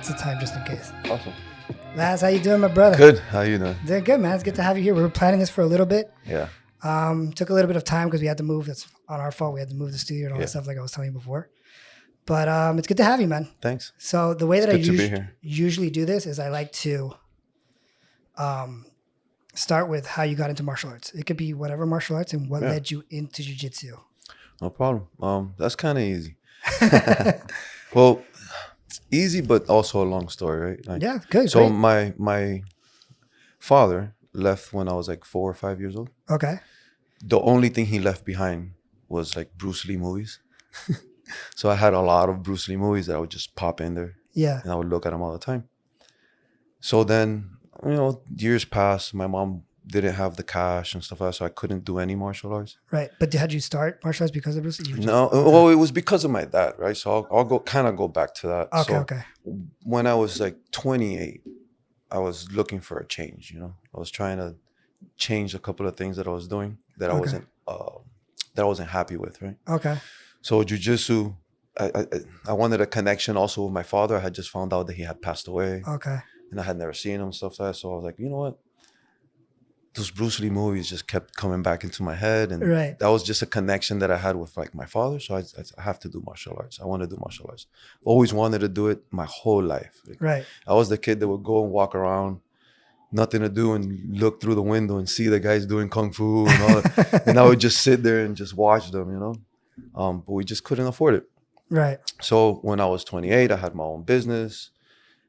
that's the time just in case. Awesome. Laz, how you doing, my brother? Good. How you doing? Doing good, man. It's good to have you here. We were planning this for a little bit. Yeah. Took a little bit of time because we had to move. That's on our fault. We had to move the studio and all that stuff like I was telling you before. But it's good to have you, man. Thanks. So the way that I usually do this is I like to start with how you got into martial arts. It could be whatever martial arts and what led you into jiu-jitsu. No problem. That's kind of easy. Well, easy, but also a long story, right? Like, yeah, good. So great. my father left when I was like 4 or 5 years old. Okay. The only thing he left behind was like Bruce Lee movies. So I had a lot of Bruce Lee movies that I would just pop in there. Yeah. And I would look at them all the time. So then, years passed. My mom didn't have the cash and stuff like that, so I couldn't do any martial arts. Right. But had you start martial arts because of Bruce Lee? No. Well, it was because of my dad, right? So I'll go back to that. Okay, so okay. When I was like 28, I was looking for a change, I was trying to change a couple of things that I was doing that I wasn't happy with, right? Okay. So jiu-jitsu, I wanted a connection also with my father. I had just found out that he had passed away. Okay. And I had never seen him and stuff like that. So I was like, you know what? Those Bruce Lee movies just kept coming back into my head. And that was just a connection that I had with like my father. So I have to do martial arts. I want to do martial arts. Always wanted to do it my whole life. Right. I was the kid that would go and walk around, nothing to do, and look through the window and see the guys doing kung fu and all that. And I would just sit there and just watch them, But we just couldn't afford it. Right. So when I was 28, I had my own business.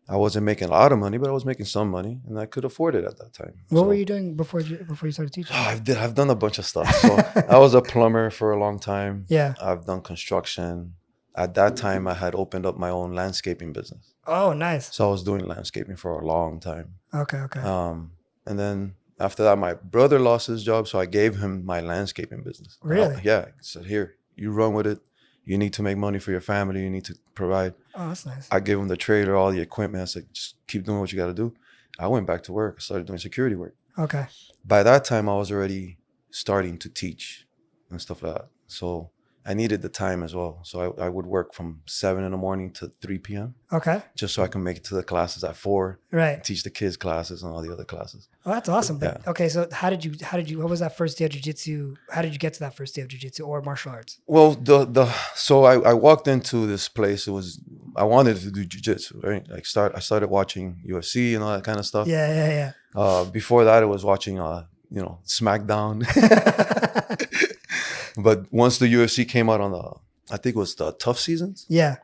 I wasn't making a lot of money, but I was making some money, and I could afford it at that time. What were you doing before you started teaching? I've done a bunch of stuff. So I was a plumber for a long time. Yeah. I've done construction. At that time, I had opened up my own landscaping business. Oh, nice. So I was doing landscaping for a long time. Okay. And then after that, my brother lost his job, so I gave him my landscaping business. Really? Yeah. I said, here, you run with it. You need to make money for your family. You need to provide. Oh, that's nice. I gave him the trailer, all the equipment. I said, just keep doing what you got to do. I went back to work. I started doing security work. Okay. By that time, I was already starting to teach and stuff like that. So I needed the time as well. So I would work from 7 a.m. to 3 p.m. Okay. Just so I can make it to the classes at 4. Right. Teach the kids classes and all the other classes. Oh, that's awesome. Yeah. But, okay, so how did you? What was that first day of jiu-jitsu? How did you get to that first day of jiu-jitsu or martial arts? Well, so I walked into this place. I wanted to do jiu-jitsu, right? I started watching UFC and all that kind of stuff. Yeah. Before that, I was watching SmackDown. But once the UFC came out on I think it was the Tough Seasons. Yeah.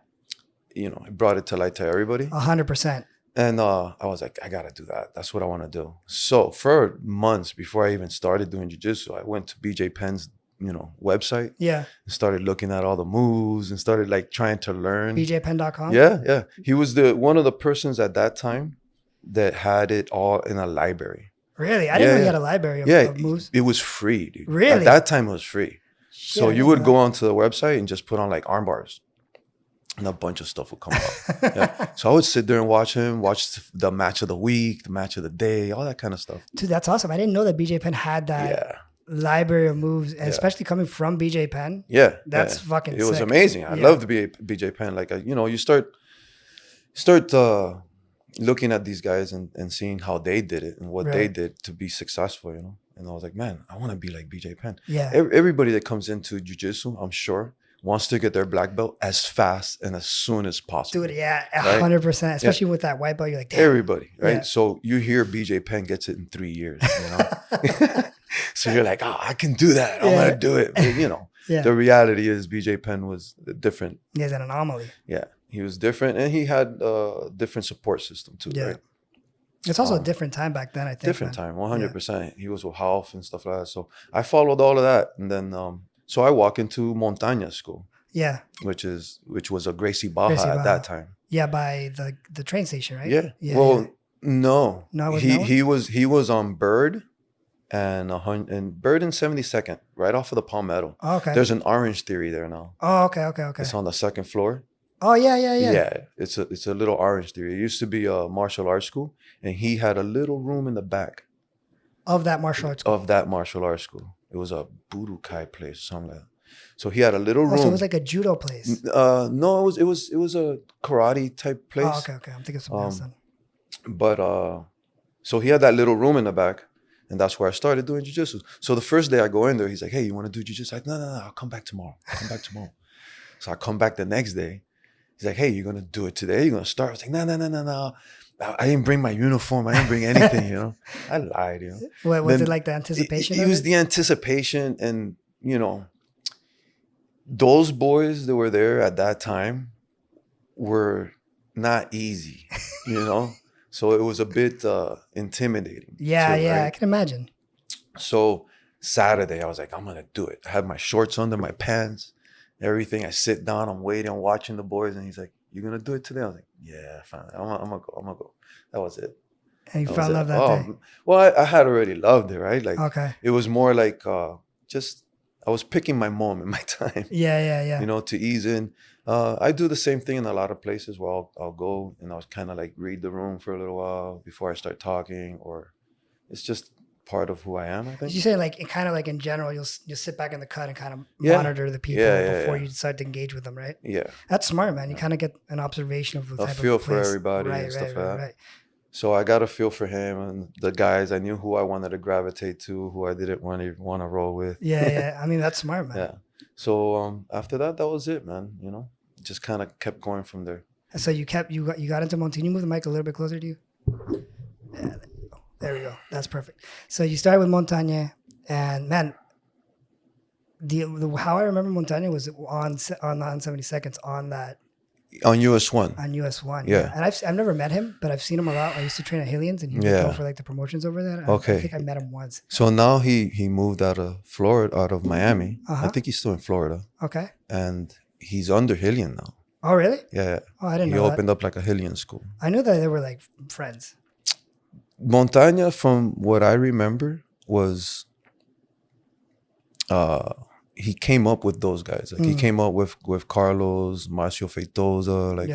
It brought it to light to everybody. 100%. And I was like, I gotta do that. That's what I want to do. So for months before I even started doing jiu-jitsu, I went to BJ Penn's, website. Yeah. And started looking at all the moves and started like trying to learn. BJpenn.com? Yeah. He was one of the persons at that time that had it all in a library. Really? I didn't know he had a library of moves. It was free, dude. Really? At that time, it was free. Shit, so you would go onto the website and just put on like arm bars. And a bunch of stuff would come out. Yeah. So I would sit there and watch the match of the week, the match of the day, all that kind of stuff. Dude, that's awesome. I didn't know that BJ Penn had that library of moves, and especially coming from BJ Penn. Yeah. That's fucking sick. It was amazing. I loved BJ Penn. Like, you start looking at these guys and seeing how they did it and what they did to be successful, And I was like, man, I want to be like BJ Penn. Yeah. Everybody that comes into jiu-jitsu, I'm sure, wants to get their black belt as fast and as soon as possible. Dude, 100%. Especially with that white belt, you're like, damn. Everybody, right? Yeah. So you hear BJ Penn gets it in 3 years, So you're like, I can do that. I'm going to do it. But, the reality is BJ Penn was different. He has an anomaly. Yeah, he was different. And he had a different support system too, right? It's also a different time back then, I think. Different time, 100%. He was with Half and stuff like that. So I followed all of that. And then, so I walk into Montaña School. Yeah. Which was a Gracie Baja at that time. Yeah, by the train station, right? Yeah. Well, no. No, he was on Bird and Bird and 72nd, right off of the Palmetto. Oh, okay. There's an Orange Theory there now. Oh, okay. It's on the second floor. Oh, yeah. Yeah, it's a little Orange Theory. It used to be a martial arts school, and he had a little room in the back of that martial arts school. It was a Budokai place, something like that. So he had a little room. So it was like a judo place. No, it was a karate type place. Oh, okay. I'm thinking of something else then. But so he had that little room in the back, and that's where I started doing jiu-jitsu. So the first day I go in there, he's like, "Hey, you want to do jiu-jitsu?" I'm like, no, I'll come back tomorrow. So I come back the next day. He's like, "Hey, you're gonna do it today? You're gonna start?" I was like, no. I didn't bring my uniform. I didn't bring anything, you know. I lied, you know. What was it like, the anticipation? It was the anticipation, and you know, those boys that were there at that time were not easy, you know. So it was a bit intimidating. Yeah, too, right? I can imagine. So Saturday, I was like, I'm gonna do it. I had my shorts under my pants, everything. I sit down, I'm waiting, I'm watching the boys, and he's like, "You gonna do it today?" I was like, "Yeah, fine. I'm gonna go. That was it." And you fell in love that day. Well, I had already loved it, right? Like, okay. It was more like just I was picking my moment, my time. Yeah. You know, to ease in. I do the same thing in a lot of places where I'll go and I'll kind of like read the room for a little while before I start talking, or it's just part of who I am, I think. You say like it kind of like in general, you'll sit back in the cut and kind of monitor the people before you decide to engage with them, right? Yeah. That's smart, man. You kind of get an observation of the type of feel for everybody and stuff like that. Right. So I got a feel for him and the guys. I knew who I wanted to gravitate to, who I didn't want to roll with. Yeah. I mean, that's smart, man. Yeah. So after that was it, man. You know, just kind of kept going from there. So you got into Montaña. Can you move the mic a little bit closer to you? Yeah, there we go. That's perfect. So you started with Montaña, and man, the how I remember Montaña was on 72nds on US 1. On US 1. Yeah. And I've never met him, but I've seen him a lot. I used to train at Hillian's, and he would go for like the promotions over there. I think I met him once. So now he moved out of Florida, out of Miami. I think he's still in Florida. Okay. And he's under Hillian now. Oh, really? Yeah. Oh, I didn't know He opened up like a Hillian school. I knew that they were like friends. Montaña, from what I remember, was he came up with those guys. Like he came up with Carlos, Marcio Feitosa. Like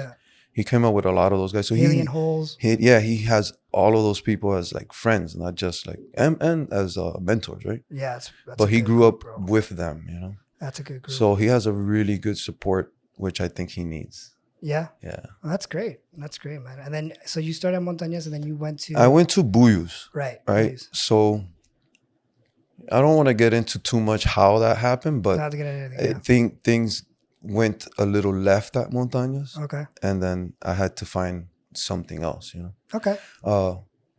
he came up with a lot of those guys. So Alien Holes. He has all of those people as like friends, not just like and as mentors, right? Yeah, but he grew up with them, you know. That's a good group. So he has a really good support, which I think he needs. Yeah. Yeah. Well, that's great. That's great, man. And then so you started at Montañas, and then you went to. I went to Buiu's. Right. Buiu's. So I don't want to get into too much how that happened, but I think things went a little left at Montañas. Okay. And then I had to find something else, you know. Okay.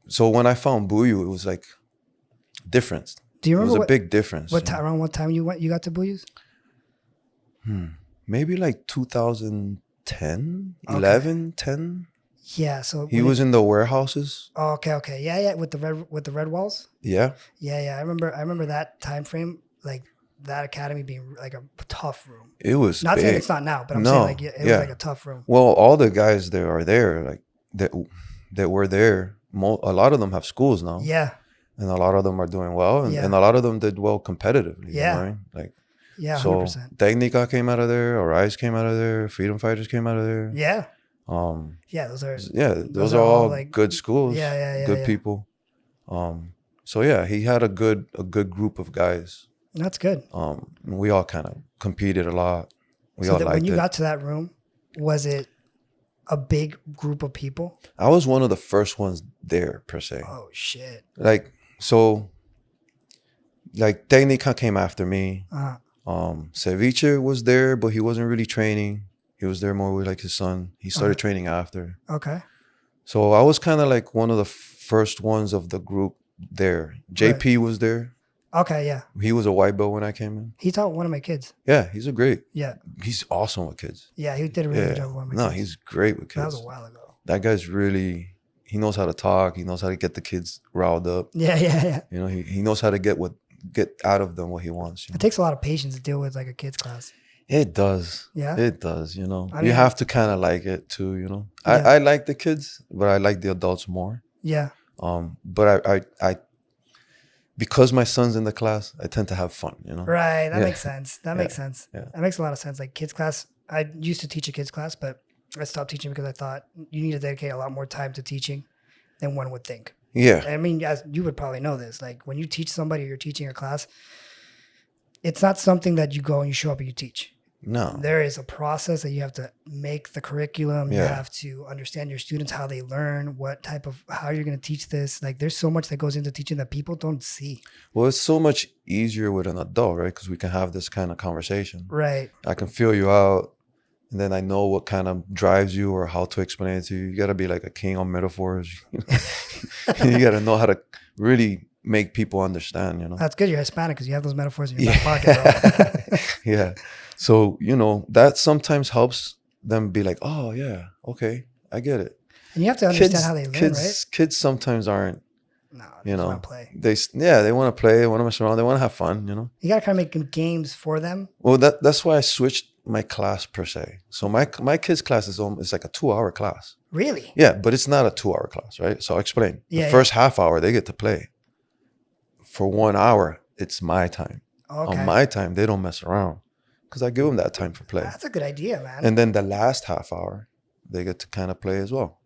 So when I found Buiu, it was like different. Do you remember it was a big difference? Around what time you got to Buiu's? Maybe like 2010, 11, 10. Yeah, so he was in the warehouses. Oh, okay. Yeah, with the red walls. Yeah. Yeah. I remember that time frame, like that academy being like a tough room. It was not big. saying it's not now, but I'm saying like it was like a tough room. Well, all the guys that are there, like that were there, a lot of them have schools now. Yeah. And a lot of them are doing well, and a lot of them did well competitively. Yeah. You know what I mean? Like. Yeah, 100%. So Technica came out of there, Arise came out of there, Freedom Fighters came out of there. Yeah. Those are all like good schools. Good people. So he had a good group of guys. That's good. We all kind of competed a lot. When you got to that room, was it a big group of people? I was one of the first ones there, per se. Oh shit. Like Technica came after me. Ceviche was there, but he wasn't really training. He was there more with like his son. He started training after. Okay. So I was kind of like one of the first ones of the group there. JP was there. Okay, yeah. He was a white belt when I came in. He taught one of my kids. Yeah, he's great. Yeah. He's awesome with kids. Yeah, he did a really good job with one of my kids. No, he's great with kids. That was a while ago. That guy's really, he knows how to talk. He knows how to get the kids riled up. Yeah. You know, he knows how to get out of them what he wants. It takes a lot of patience to deal with like a kid's class. It does. Yeah. It does, you know. You have to kind of like it too, you know. I like the kids, but I like the adults more. Yeah. But I because my son's in the class, I tend to have fun, you know. Right. That makes sense. That makes sense. Yeah. That makes a lot of sense. Like kids class, I used to teach a kids class, but I stopped teaching because I thought you need to dedicate a lot more time to teaching than one would think. Yeah. I mean, as you would probably know this, like when you teach somebody or you're teaching a class, it's not something that you go and you show up and you teach. No. There is a process that you have to make the curriculum. Yeah. You have to understand your students, how they learn, how you're going to teach this. Like there's so much that goes into teaching that people don't see. Well, it's so much easier with an adult, right? Because we can have this kind of conversation. Right. I can feel you out, and then I know what kind of drives you or how to explain it to you. You got to be like a king on metaphors. You got to know how to really make people understand, you know? That's good. You're Hispanic because you have those metaphors in your back pocket, bro. Yeah. So, you know, that sometimes helps them be like, oh, yeah, okay, I get it. And you have to understand how they learn, right? Kids sometimes aren't, no, you know, want to play. They want to play, they want to mess around, they want to have fun, you know? You got to kind of make games for them. Well, that's why I switched my class per se. So my kids' class is like a 2-hour class. Really? Yeah, but it's not a 2-hour class, right? So I'll explain. Yeah, the first half hour, they get to play. For 1 hour, it's my time. Okay. On my time, they don't mess around because I give them that time for play. That's a good idea, man. And then the last half hour, they get to kind of play as well.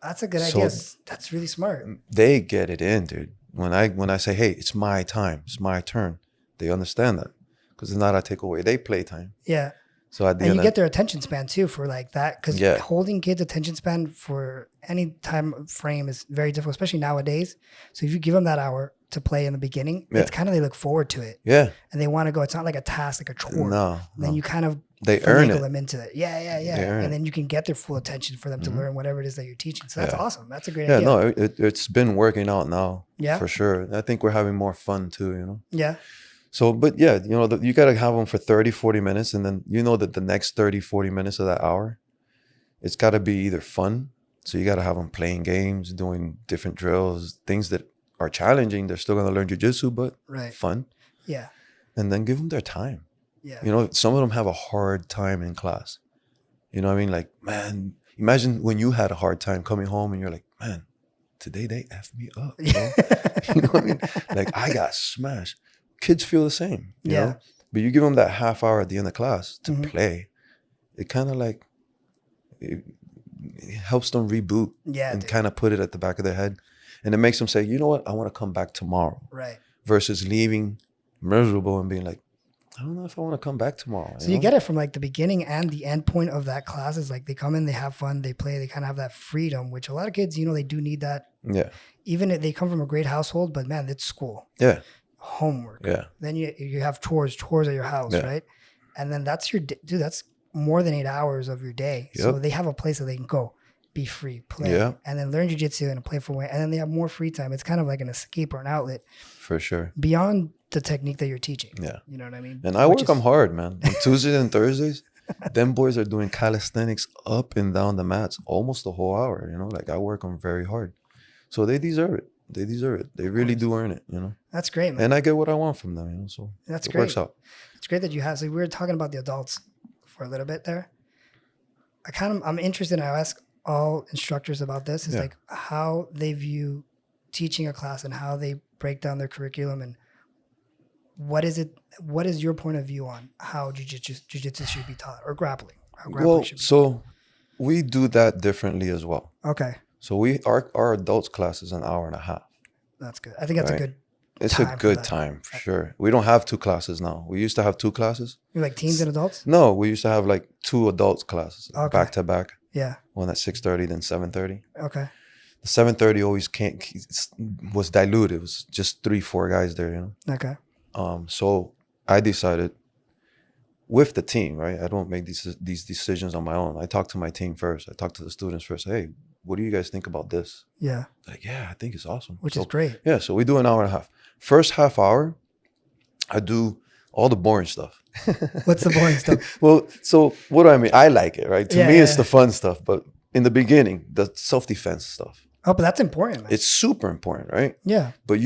That's a good idea. That's really smart. They get it in, dude. When I say, hey, it's my time, it's my turn, they understand that because it's not I take away their play time. Yeah. So at the end, you get their attention span too for like that, because holding kids' attention span for any time frame is very difficult, especially nowadays. So if you give them that hour to play in the beginning, it's kind of, they look forward to it. Yeah. And they want to go. It's not like a task, like a chore. No. Then you kind of earn them into it. Yeah. And then you can get their full attention for them to learn whatever it is that you're teaching. So that's awesome. That's a great idea. Yeah, no, it's been working out now. Yeah. For sure. I think we're having more fun too, you know? Yeah. So, but yeah, you know, you got to have them for 30, 40 minutes. And then you know that the next 30, 40 minutes of that hour, it's got to be either fun. So you got to have them playing games, doing different drills, things that are challenging. They're still going to learn jiu-jitsu, but fun. Yeah. And then give them their time. Yeah. You know, some of them have a hard time in class. You know what I mean? Like, man, imagine when you had a hard time coming home and you're like, man, today they effed me up. You know, you know what I mean? Like, I got smashed. Kids feel the same, you know? But you give them that half hour at the end of class to play. It kind of like, it helps them reboot and kind of put it at the back of their head. And it makes them say, you know what? I want to come back tomorrow. Right. Versus leaving miserable and being like, I don't know if I want to come back tomorrow. So you get it from like the beginning and the end point of that class is like they come in, they have fun, they play, they kind of have that freedom, which a lot of kids, you know, they do need that. Yeah. Even if they come from a great household, but man, it's school. Yeah. Homework. Yeah. Then you have chores at your house, right? And then that's dude, that's more than 8 hours of your day. Yep. So they have a place that they can go, be free, play, and then learn jiu-jitsu in a playful way. And then they have more free time. It's kind of like an escape or an outlet. For sure. Beyond the technique that you're teaching. Yeah. You know what I mean? And I work them hard, man. On Tuesdays and Thursdays, them boys are doing calisthenics up and down the mats almost the whole hour, you know? Like I work them very hard. So they deserve it. They deserve it. They really do earn it, you know? That's great, man. And I get what I want from them, you know? So that's it great. Works out. It's great that you have. So we were talking about the adults for a little bit there. I'm interested, and I ask all instructors about this, is like how they view teaching a class and how they break down their curriculum, and what is your point of view on how jiu-jitsu should be taught, or grappling? Well, so we do that differently as well. Okay. So our adults class is an hour and a half. That's good. I think that's a good It's a good time for sure. We don't have 2 classes now. We used to have 2 classes. You like teens and adults? No, we used to have like 2 adults classes back to back. Yeah. One at 6:30, then 7:30. Okay. The 7:30 always was diluted. It was just 3-4 guys there, you know. Okay. So I decided with the team, right? I don't make these decisions on my own. I talk to my team first. I talk to the students first. Hey, what do you guys think about this? Yeah. Like, yeah, I think it's awesome. Which is great. Yeah. So we do an hour and a half. First half hour, I do all the boring stuff. What's the boring stuff? Well, so what do I mean? I like it, right? To me, it's the fun stuff. But in the beginning, the self-defense stuff. Oh, but that's important, man. It's super important, right? Yeah. But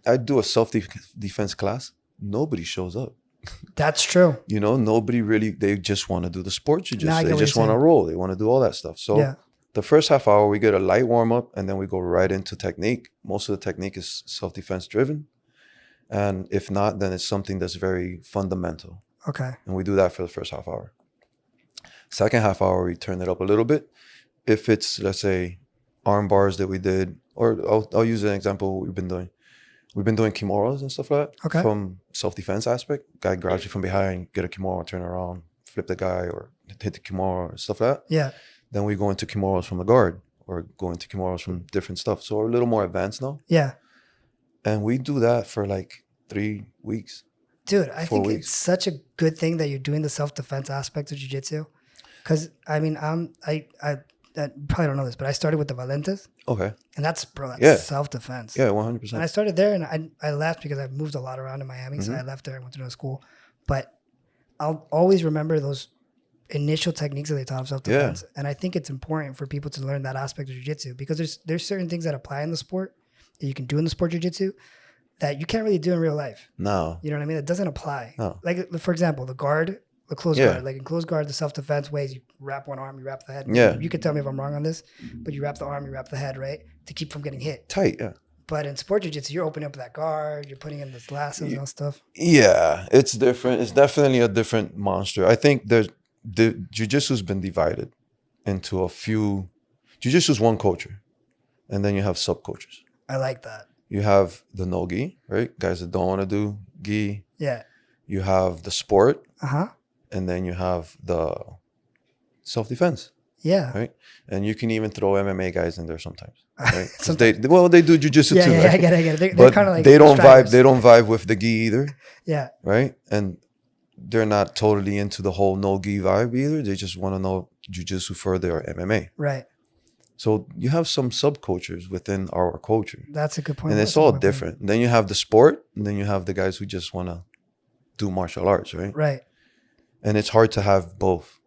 I do a self-defense class. Nobody shows up. That's true. You know, nobody really, they just want to do the sport jiu-jitsu. They just want to roll. They want to do all that stuff. So the first half hour, we get a light warm-up, and then we go right into technique. Most of the technique is self-defense driven. And if not, then it's something that's very fundamental. Okay. And we do that for the first half hour. Second half hour, we turn it up a little bit. If it's, let's say, arm bars that we did, or I'll use an example of what we've been doing. we've been doing kimuras and stuff like that. Okay. From self-defense aspect, guy grabs you from behind, get a kimura, turn around, flip the guy, or hit the kimura and stuff like that. Yeah. Then we go into kimuras from the guard, or go into kimuras from different stuff. So we're a little more advanced now. Yeah. And we do that for like 3 weeks. Dude, I think 4 weeks. it's such a good thing that you're doing the self-defense aspect of jiu-jitsu. Because, I mean, I probably don't know this, but I started with the Valentes. Okay. And that's self-defense. Yeah, 100%. And I started there, and I left because I've moved a lot around in Miami. So I left there and went to another school. But I'll always remember those initial techniques that they taught of self-defense. Yeah. And I think it's important for people to learn that aspect of jiu-jitsu because there's certain things that apply in the sport that you can do in the sport jiu-jitsu that you can't really do in real life. No. You know what I mean? It doesn't apply. No. Like, for example, the guard, the close guard. Like in close guard, the self-defense ways, you wrap one arm, you wrap the head. Yeah. You can tell me if I'm wrong on this, but you wrap the arm, you wrap the head, right? To keep from getting hit. Tight, yeah. But in sport jiu-jitsu, you're opening up that guard, you're putting in the lassos and all stuff. Yeah, it's different. It's definitely a different monster. I think the jiu-jitsu's been divided into a few. Jiu-jitsu's one culture, and then you have subcultures. I like that. You have the no gi, right? Guys that don't want to do gi. Yeah. You have the sport. Uh-huh. And then you have the self-defense. Yeah. Right? And you can even throw MMA guys in there sometimes. Right? They do jiu-jitsu too. Yeah, right? I get it. They're kind of like they don't vibe. They don't vibe with the gi either. Yeah. Right? And they're not totally into the whole no gi vibe either. They just want to know jiu-jitsu further or MMA. Right. So you have some subcultures within our culture. That's a good point. And it's all different. And then you have the sport, and then you have the guys who just want to do martial arts, right? Right. And it's hard to have both.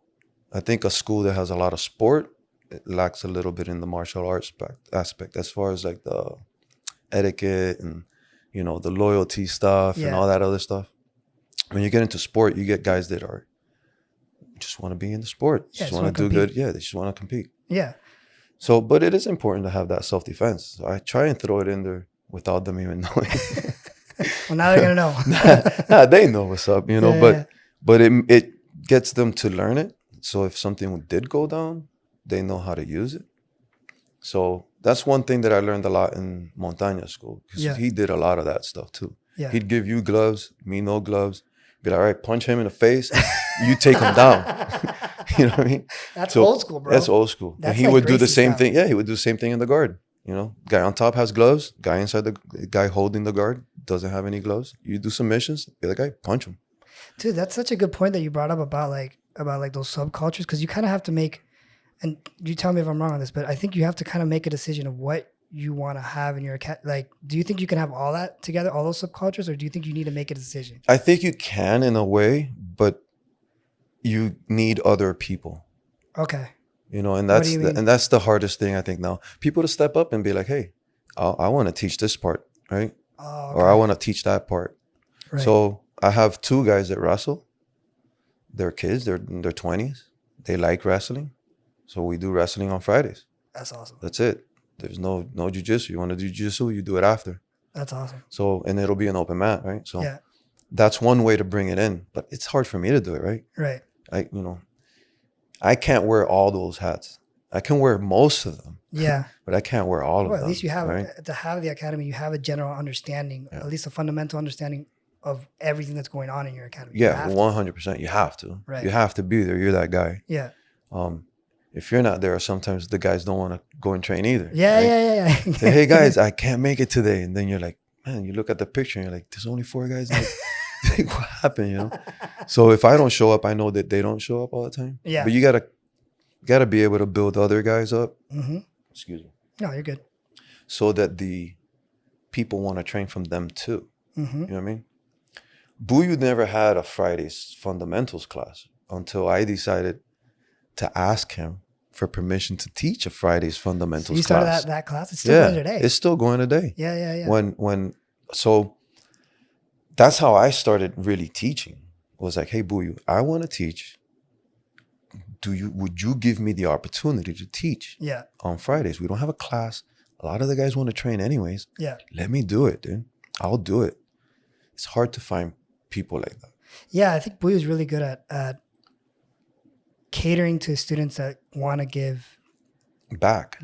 I think a school that has a lot of sport, it lacks a little bit in the martial arts aspect as far as like the etiquette and, you know, the loyalty stuff and all that other stuff. When you get into sport, you get guys that are just want to be in the sport. Just want to do good. Yeah, they just want to compete. Yeah. So, but it is important to have that self-defense. So I try and throw it in there without them even knowing. Well, now they're going to know. They know what's up, you know, but it gets them to learn it. So if something did go down, they know how to use it. So that's one thing that I learned a lot in Montaña school because he did a lot of that stuff too. Yeah. He'd give you gloves, me no gloves. Be like, all right, punch him in the face. You take him down. You know what I mean? That's old school, bro. That's old school. That's and he would do the same thing. Yeah, he would do the same thing in the guard. You know, guy on top has gloves. Guy inside the guy holding the guard doesn't have any gloves. You do submissions. Be like, guy, punch him. Dude, that's such a good point that you brought up about those subcultures because you kind of have to make, and you tell me if I'm wrong on this, but I think you have to kind of make a decision of what you want to have in your like. Do you think you can have all that together, all those subcultures, or do you think you need to make a decision? I think you can in a way, but you need other people. Okay. You know, and that's the hardest thing I think now. People to step up and be like, hey, I want to teach this part, right? Oh, okay. Or I want to teach that part. Right. So I have 2 guys that wrestle. They're kids. They're in their 20s. They like wrestling. So we do wrestling on Fridays. That's awesome. That's it. There's no jiu-jitsu. You want to do jiu-jitsu, you do it after. That's awesome. So, and it'll be an open mat, right? So that's one way to bring it in. But it's hard for me to do it, right? Right. I can't wear all those hats. I can wear most of them. Yeah. But I can't wear all of them. At least you have, to have the academy, you have a general understanding, at least a fundamental understanding of everything that's going on in your academy. Yeah, 100%. You have to. Right. You have to be there. You're that guy. Yeah. If you're not there, sometimes the guys don't want to go and train either. Yeah, right? Yeah. Say, hey, guys, I can't make it today. And then you're like, man, you look at the picture and you're like, there's only 4 guys. Like, what happened, you know? So if I don't show up, I know that they don't show up all the time. Yeah. But you gotta be able to build other guys up. Mm-hmm. Excuse me. No, you're good. So that the people want to train from them too. Mm-hmm. You know what I mean? Buiu never had a Fridays fundamentals class until I decided to ask him for permission to teach a Fridays fundamentals class. So you started that class? It's still going today. It's still going today. Yeah. So that's how I started really teaching. It was like, hey, Buiu, I want to teach. Would you give me the opportunity to teach on Fridays? We don't have a class. A lot of the guys want to train anyways. Yeah. Let me do it, dude. I'll do it. It's hard to find people like that. Yeah, I think Buiu is really good at catering to students that want to give back.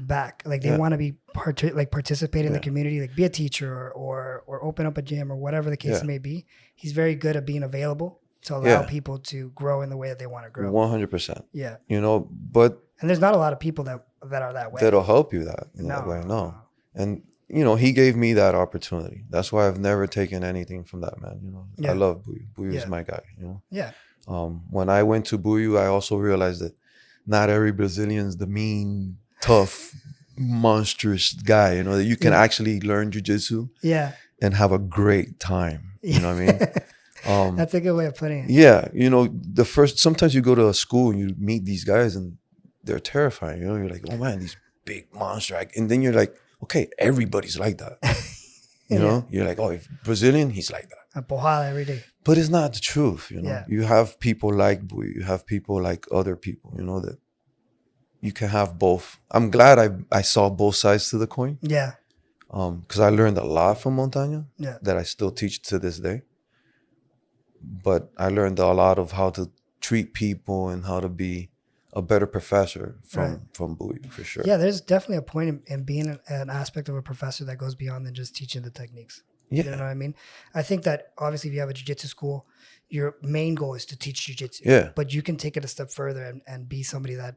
Like they want to be participate in the community, like be a teacher or open up a gym or whatever the case may be. He's very good at being available to allow people to grow in the way that they want to grow. 100%. Yeah. You know, but and there's not a lot of people that are that way. That'll help you that way. No. And you know, he gave me that opportunity. That's why I've never taken anything from that man. You know, I love Buiu. Buiu is my guy. You know. Yeah. When I went to Buiu, I also realized that not every Brazilian's the mean, tough, monstrous guy. You know, that you can actually learn jiu-jitsu. Yeah. And have a great time. You know what I mean? That's a good way of putting it. Yeah. You know, sometimes you go to a school and you meet these guys and they're terrifying. You know, you're like, oh man, these big monster. And then you're like, okay, everybody's like that. You know, you're like, oh, if Brazilian, he's like that. A pojada every day. But it's not the truth. You know, you have people like Buiu, you have people like other people, you know, that you can have both. I'm glad I saw both sides to the coin. Yeah. Because I learned a lot from Montaña that I still teach to this day. But I learned a lot of how to treat people and how to be a better professor from Buiu, for sure. Yeah, there's definitely a point in being an aspect of a professor that goes beyond than just teaching the techniques. Yeah. You know what I mean? I think that obviously if you have a jiu-jitsu school, your main goal is to teach jiu-jitsu. Yeah. But you can take it a step further and be somebody that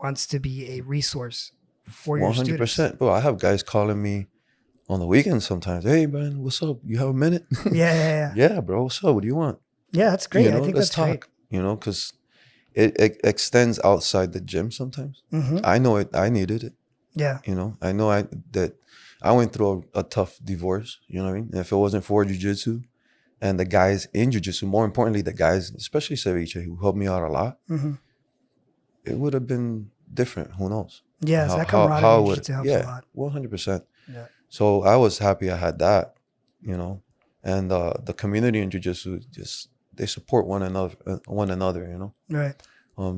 wants to be a resource for your 100%. Students. 100%. Bro, I have guys calling me on the weekends sometimes. Hey, man, what's up? You have a minute? Yeah. Yeah, bro, what's up? What do you want? Yeah, that's great. You know, I think let's that's talk. Great. You know, because it extends outside the gym sometimes. Mm-hmm. I know it. I needed it. Yeah. You know, I know that I went through a tough divorce. You know what I mean? And if it wasn't for jiu-jitsu and the guys in jiu-jitsu, more importantly, the guys, especially Ceviche, who helped me out a lot, it would have been different. Who knows? Yeah, that camaraderie in jiu-jitsu helps a lot. 100%. Yeah. So I was happy I had that, you know, and the community in jiu-jitsu they support one another, you know. Right.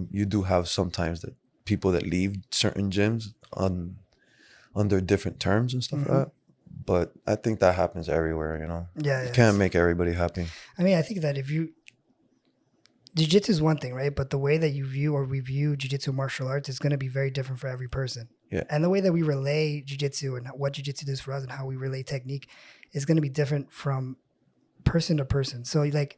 You do have sometimes that people that leave certain gyms under different terms and stuff like that. But I think that happens everywhere, you know. Yeah. You can't make everybody happy. I mean, I think that jiu-jitsu is one thing, right? But the way that you view or we view jiu-jitsu martial arts is going to be very different for every person. Yeah. And the way that we relay jiu-jitsu and what jiu-jitsu does for us and how we relay technique is going to be different from person to person. So like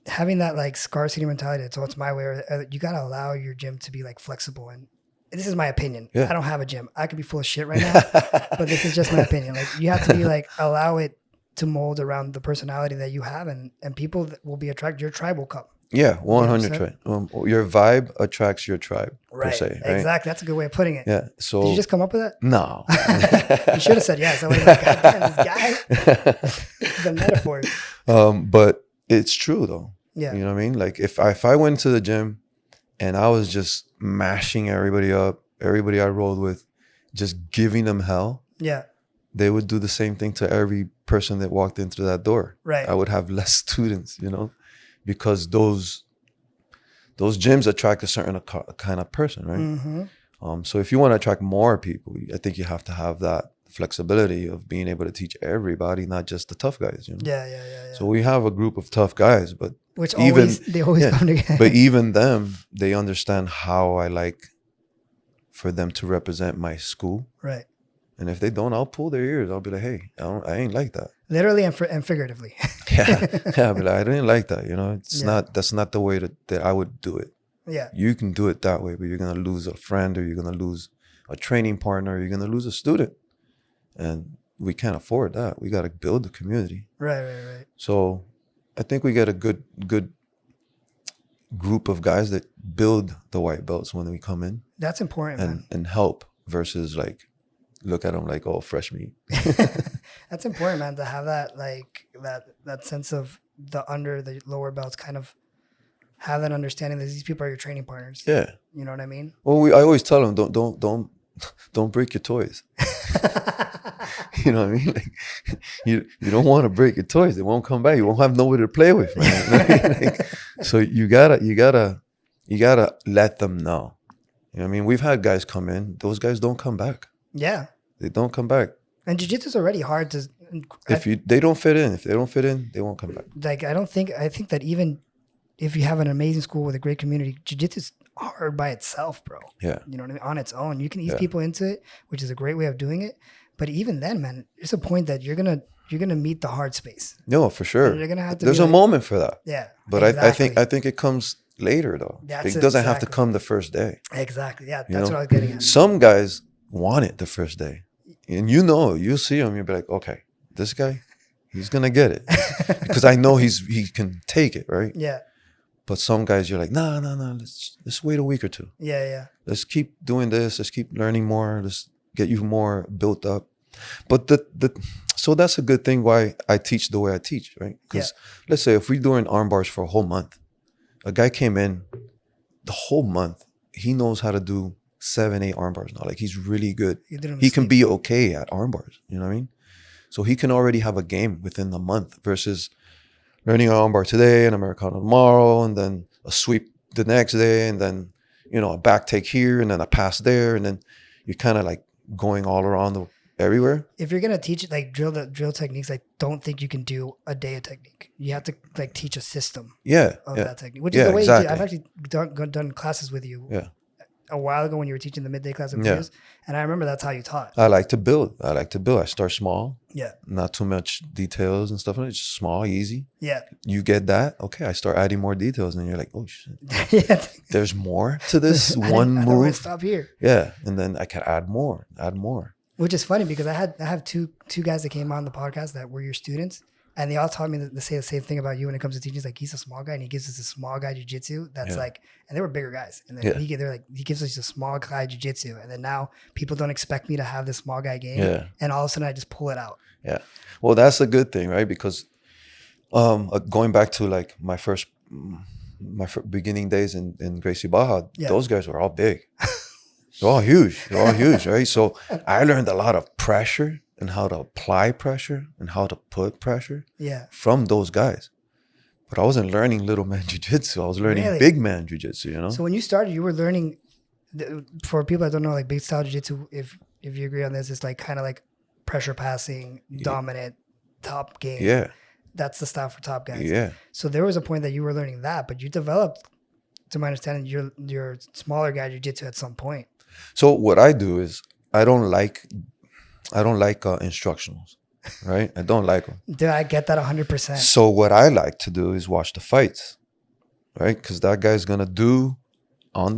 having that like scarcity mentality, so it's my way, or you got to allow your gym to be like flexible. And this is my opinion. Yeah. I don't have a gym. I could be full of shit right now, but this is just my opinion. Like you have to be like, allow it to mold around the personality that you have and people that will be attracted. Your tribe will come. Yeah, 100%. Your vibe attracts your tribe, per se. Right? Exactly. That's a good way of putting it. Yeah. So did you just come up with that? No. You should have said yes. I would have been like, God damn, this guy. The metaphor. But it's true though. Yeah. You know what I mean? Like if I went to the gym and I was just mashing everybody up, everybody I rolled with, just giving them hell. Yeah. They would do the same thing to every person that walked into that door. Right. I would have less students, you know, because those gyms attract a certain kind of person, right? Mm-hmm. So if you want to attract more people, I think you have to have that flexibility of being able to teach everybody, not just the tough guys. You know? Yeah. So we have a group of tough guys, but they always come together. But even them, they understand how I like for them to represent my school. Right. And if they don't, I'll pull their ears. I'll be like, hey, I ain't like that. Literally and figuratively. Yeah. I'll be like, I didn't like that. You know, that's not the way that I would do it. Yeah. You can do it that way, but you're going to lose a friend or you're going to lose a training partner. Or you're going to lose a student. And we can't afford that. We got to build the community. Right. So I think we get a good group of guys that build the white belts when we come in. That's important, man. And help versus like, look at them like, oh, fresh meat. That's important, man, to have that like that sense of the lower belts kind of have that understanding that these people are your training partners. Yeah. You know what I mean? Well, I always tell them, don't break your toys. You know what I mean? Like, you don't want to break your toys. They won't come back. You won't have nobody to play with, man. Like, so you gotta let them know. You know what I mean? We've had guys come in. Those guys don't come back. Yeah. They don't come back. And jiu-jitsu is already hard to. If they don't fit in, they won't come back. Like I think that even if you have an amazing school with a great community, jiu-jitsu is hard by itself, bro. Yeah. You know what I mean? On its own. You can ease people into it, which is a great way of doing it. But even then, man, there's a point that you're gonna meet the hard space. No, for sure. And you're gonna have to There's a moment for that. Yeah. But exactly. I think it comes later though. It doesn't have to come the first day. Exactly. Yeah. That's what I was getting at. Some guys want it the first day. And you see him, you'll be like, okay, this guy, he's gonna get it. Because I know he can take it, right? Yeah. But some guys you're like, no, let's wait a week or two. Yeah. Let's keep doing this, let's keep learning more, let's get you more built up. But so that's a good thing why I teach the way I teach, right? Because let's say if we're doing arm bars for a whole month, a guy came in the whole month, he knows how to do 7-8 arm bars now. Like he's really good. He can be okay at arm bars. You know what I mean? So he can already have a game within the month versus learning an arm bar today, an Americano tomorrow, and then a sweep the next day, and then, a back take here, and then a pass there, and then you're kind of like going all around everywhere. If you're gonna teach it, like drill techniques, I don't think you can do a day of technique. You have to like teach a system. Of that technique, which is the way exactly. I've actually done classes with you. A while ago when you were teaching the midday class of Buiu, and I remember that's how you taught. I like to build. I start small. Yeah. Not too much details and stuff. It's just small, easy. Yeah. You get that. Okay. I start adding more details, and you're like, oh shit. There's more to this one move. I don't want to stop here. Yeah, and then I can add more. Which is funny because I have two guys that came on the podcast that were your students, and they all taught me to say the same thing about you when it comes to teaching. It's like, he's a small guy, and he gives us a small guy jiu-jitsu that's like, and they were bigger guys, and then he gives us a small guy jiu-jitsu, and then now people don't expect me to have this small guy game, and all of a sudden I just pull it out. Yeah, well, that's a good thing, right? Because going back to like my beginning days in Gracie Baja, those guys were all big. They're all huge, right? So I learned a lot of pressure and how to apply pressure and how to put pressure from those guys. But I wasn't learning little man jiu-jitsu. I was learning big man jiu-jitsu, So when you started, you were learning, for people that don't know, like big style jiu-jitsu, if you agree on this, it's like kind of like pressure passing, dominant, top game. Yeah. That's the style for top guys. Yeah. So there was a point that you were learning that, but you developed, to my understanding, your smaller guy jiu-jitsu at some point. So what I do is I don't like instructionals, right? I don't like them. Dude, I get that 100%. So what I like to do is watch the fights, right? Because that guy's gonna do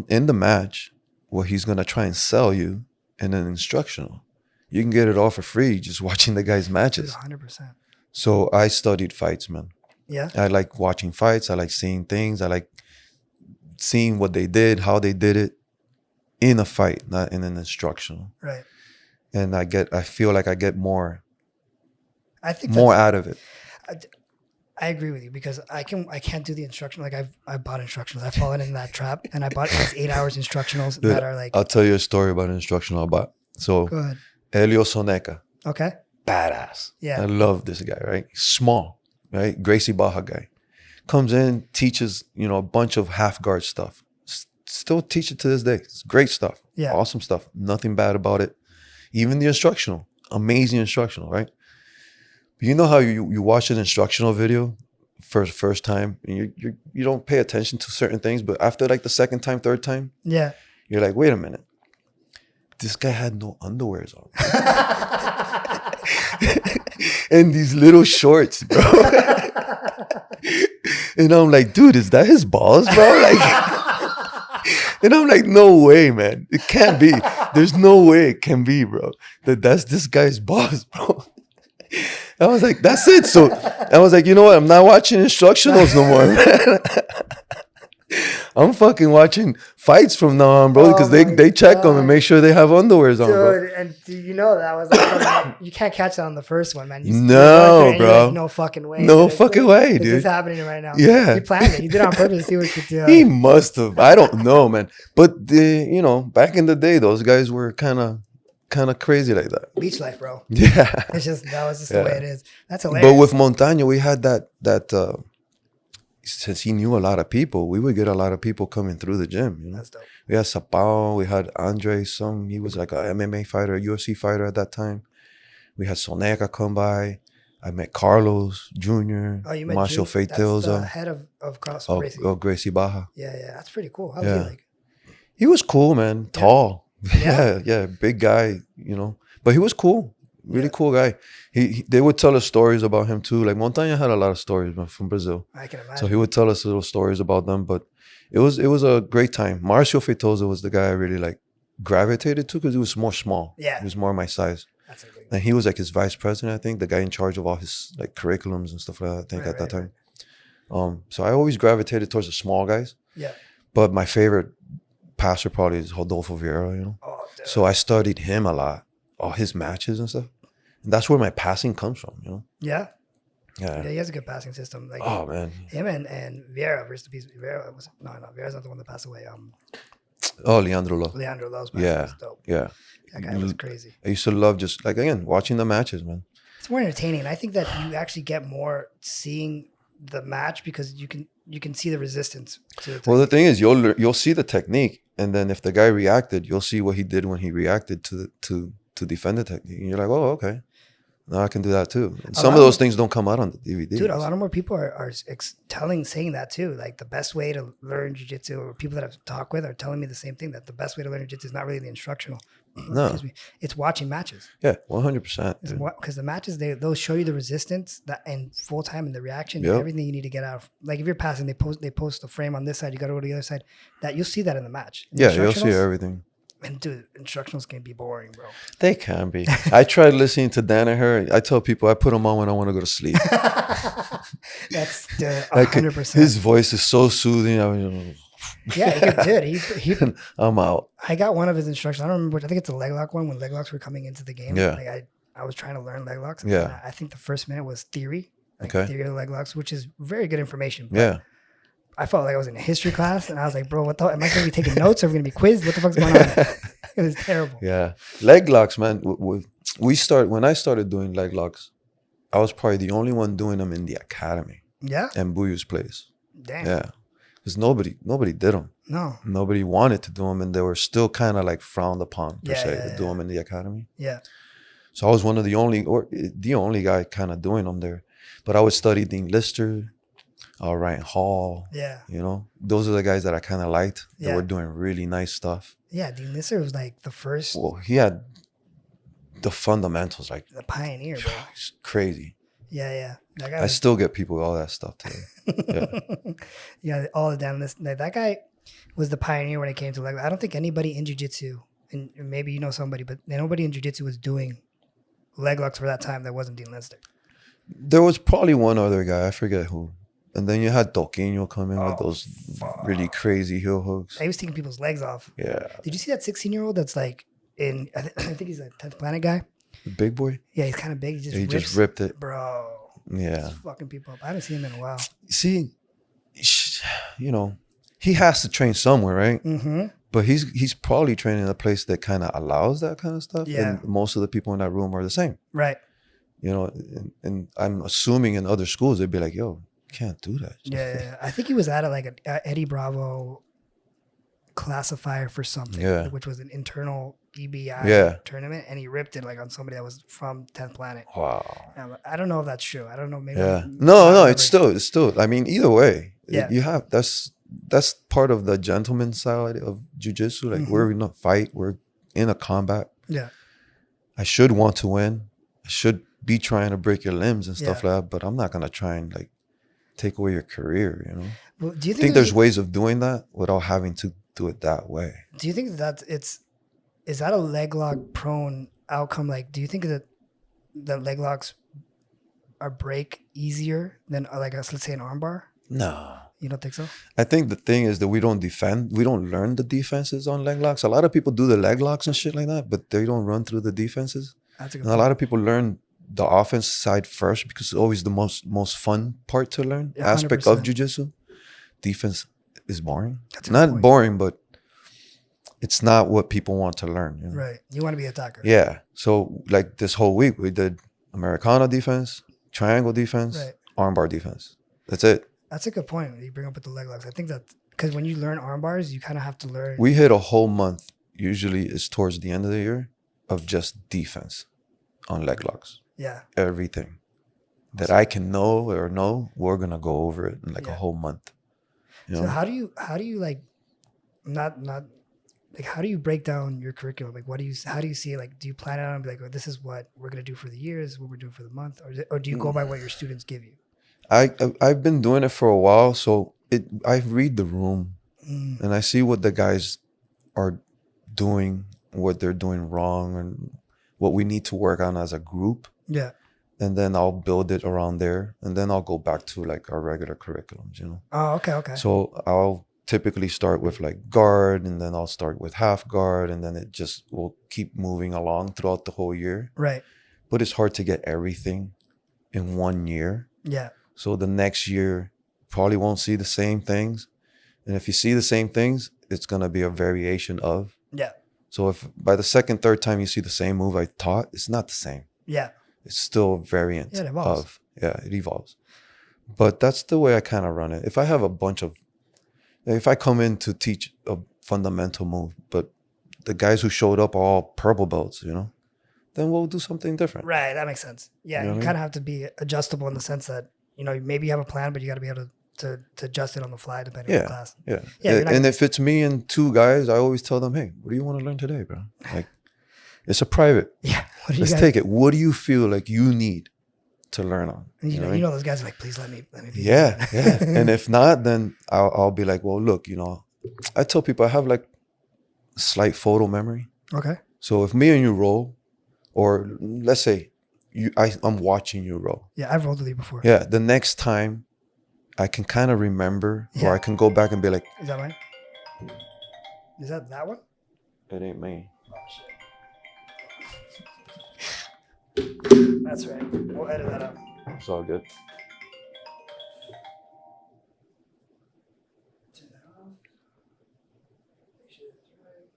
in the match what he's gonna try and sell you in an instructional. You can get it all for free just watching the guy's matches. 100%. So I studied fights, man. Yeah. I like watching fights. I like seeing things. I like seeing what they did, how they did it in a fight, not in an instructional. Right. And I feel like I get more. I think more out of it. I agree with you because I can't do the instructional. Like I bought instructionals. I've fallen in that trap, and I bought these 8 hours instructionals. Dude, that are like. I'll tell you a story about an instructional I bought. So, go ahead. Elio Soneca. Okay. Badass. Yeah. I love this guy. Right. Small. Right. Gracie Baja guy. Comes in, teaches a bunch of half guard stuff. Still teach it to this day. It's great stuff. Yeah. Awesome stuff. Nothing bad about it. Even the instructional. Amazing instructional, right? You know how you watch an instructional video first time and you don't pay attention to certain things, but after like the second time, third time, you're like, wait a minute. This guy had no underwears on. And these little shorts, bro. And I'm like, dude, is that his balls, bro? Like and I'm like, no way, man. It can't be. There's no way it can be, bro. That's this guy's balls, bro. I was like, that's it. So I was like, you know what? I'm not watching instructionals no more, man. I'm fucking watching fights from now on, bro, because they check them and make sure they have underwears on, bro. Dude, and that was like you can't catch that on the first one, man. No, bro. Like, no fucking way. No fucking way, dude. This is happening right now. Yeah. You planned it. You did it on purpose to see what you could do. He must have. I don't know, man. But back in the day, those guys were kind of crazy like that. Beach life, bro. Yeah. That was just the way it is. That's hilarious. But with Montaño, we had that since he knew a lot of people, we would get a lot of people coming through the gym. That's dope. We had Sapao, we had Andre, he was like a MMA fighter, a UFC fighter at that time. We had Soneca come by. I met Carlos Jr., Marshall Feitelza. That's the head of Carlson Gracie. Gracie Baja. Yeah, that's pretty cool. How was he like? He was cool, man. Tall. Yeah, big guy, you know. But he was cool. Really cool guy. They would tell us stories about him too. Like Montaña had a lot of stories from Brazil. I can imagine. So he would tell us little stories about them. But it was a great time. Marcio Feitosa was the guy I really like gravitated to because he was more small. Yeah. He was more my size. That's a big And he was like his vice president, I think, the guy in charge of all his like curriculums and stuff like that, I think at that time. So I always gravitated towards the small guys. Yeah. But my favorite passer probably is Rodolfo Vieira, you know. Oh, dude. So I studied him a lot, all his matches and stuff. And that's where my passing comes from, you know. Yeah. Yeah. He has a good passing system. Like Man. Him and Vieira, rest in peace. Vieira was Vieira's not the one that passed away. Leandro Lo. Leandro Lo's passing was dope. Yeah. That guy was crazy. I used to love just like again watching the matches, man. It's more entertaining. I think that you actually get more seeing the match because you can see the resistance to the Well, the thing is, you'll see the technique, and then if the guy reacted, you'll see what he did when he reacted to defend the technique. And you're like, oh, okay, now I can do that too. And some of those things don't come out on the DVD. Dude, a lot of more people are saying that too. Like the best way to learn jiu-jitsu, or people that I've talked with are telling me the same thing, that the best way to learn jiu-jitsu is not really the instructional. No. Excuse me. It's watching matches. Yeah, 100%. Because the matches, they'll show you the resistance that and full time and the reaction Yep. and everything you need to get out of. Like if you're passing, they post a frame on this side, you got to go to the other side. That you'll see that in the match. In Yeah, you'll see everything. And dude, instructionals can be boring, bro. They can be. I tried listening to Danaher. I tell people I put them on when I want to go to sleep. That's 100%. His voice is so soothing. Yeah, he I'm out. I got one of his instructions. I don't remember. I think it's a leg lock one when leg locks were coming into the game. Yeah. Like I was trying to learn leg locks. Yeah. I think the first minute was theory. Okay. Theory of leg locks, which is very good information. But Yeah. I felt like I was in a history class, and I was like, "Bro, what the? Am I going to be taking notes, or are we going to be quizzed? What the fuck's going on?" It was terrible. Yeah, leg locks, man. When I started doing leg locks, I was probably the only one doing them in the academy. Yeah. And Buiu's place. Damn. Yeah, because nobody did them. No. Nobody wanted to do them, and they were still kind of like frowned upon per se to do them in the academy. Yeah. So I was one of the only guy kind of doing them there, but I would study Dean Lister. Ryan Hall. Yeah. You know, those are the guys that I kind of liked. They Yeah. were doing really nice stuff. Yeah, Dean Lister was like the first. Well, he had the fundamentals, like the pioneer, bro. It's crazy. Yeah. That guy I still get people with all that stuff today. Yeah. Yeah, all the damn list. That guy was the pioneer when it came to leg. I don't think anybody in jiu-jitsu, and maybe you know somebody, but nobody in jiu-jitsu was doing leg locks for that time that wasn't Dean Lister. There was probably one other guy, I forget who. And then you had Toquinho come in with those really crazy heel hooks. He was taking people's legs off. Yeah. Did you see that 16-year-old that's like in, I think he's a 10th Planet guy? The big boy? Yeah, he's kind of big. He just ripped it. Bro. Yeah. He's fucking people up. I haven't seen him in a while. See, you know, he has to train somewhere, right? Mm-hmm. But he's probably training in a place that kind of allows that kind of stuff. Yeah. And most of the people in that room are the same. Right. You know, and I'm assuming in other schools, they'd be like, yo, can't do that. Yeah. I think he was at like a Eddie Bravo classifier for something, which was an internal EBI tournament, and he ripped it like on somebody that was from 10th Planet. Wow. I don't know if that's true. I don't know. Maybe. Yeah. No. It's still. I mean, either way, you have that's part of the gentleman side of jiu-jitsu. Like we're in a fight, we're in a combat. Yeah. I should want to win. I should be trying to break your limbs and stuff like that, but I'm not gonna try and like take away your career, you know. Well, do you think there's ways of doing that without having to do it that way? Do you think that is that a leg lock prone outcome? Like, do you think that leg locks are break easier than like let's say an armbar? No. You don't think so? I think the thing is that we don't learn the defenses on leg locks. A lot of people do the leg locks and shit like that, but they don't run through the defenses. That's a good point. A lot of people learn the offense side first because it's always the most fun part to learn, aspect 100%. Of jiu-jitsu. Defense is boring. Not boring, but it's not what people want to learn. You know? Right. You want to be an attacker. Yeah. So like this whole week, we did Americana defense, triangle defense, armbar defense. That's it. That's a good point you bring up with the leg locks. I think that because when you learn arm bars, you kind of have to learn. We hit a whole month, usually it's towards the end of the year, of just defense on leg locks. Yeah. Everything that I can know, we're going to go over it in like a whole month. You know? So how do you like, not like, how do you break down your curriculum? Like, how do you see it? Like, do you plan it out and be like, oh, this is what we're going to do for the year, this is what we're doing for the month? Or do you go by what your students give you? I've been doing it for a while. So I read the room and I see what the guys are doing, what they're doing wrong, and what we need to work on as a group. Yeah. And then I'll build it around there. And then I'll go back to like our regular curriculums, you know? Oh, okay. So I'll typically start with like guard, and then I'll start with half guard, and then it just will keep moving along throughout the whole year. Right. But it's hard to get everything in 1 year. Yeah. So the next year probably won't see the same things. And if you see the same things, it's going to be a variation of. Yeah. So if by the second, third time you see the same move I taught, it's not the same. Yeah. It's still a variant it evolves. of. Yeah, it evolves. But that's the way I kind of run it. If I have if I come in to teach a fundamental move, but the guys who showed up are all purple belts, you know, then we'll do something different. Right. That makes sense. Yeah. You kind of have to be adjustable in the sense that, you know, maybe you have a plan, but you got to be able to adjust it on the fly depending on the class. Yeah. And if it's me and 2 guys, I always tell them, hey, what do you want to learn today, bro? Like, it's a private. Yeah. Let's take it. What do you feel like you need to learn on? And you know those guys are like, please let me be. Yeah. And if not, then I'll be like, well, look, you know, I tell people I have like slight photo memory. Okay. So if me and you roll, or let's say I'm watching you roll. Yeah, I've rolled with you before. Yeah. The next time I can kind of remember, or I can go back and be like, is that mine? Is that one? It ain't me. Oh, shit. That's right. We'll edit that out. It's all good. Turn that off. Make sure it's right.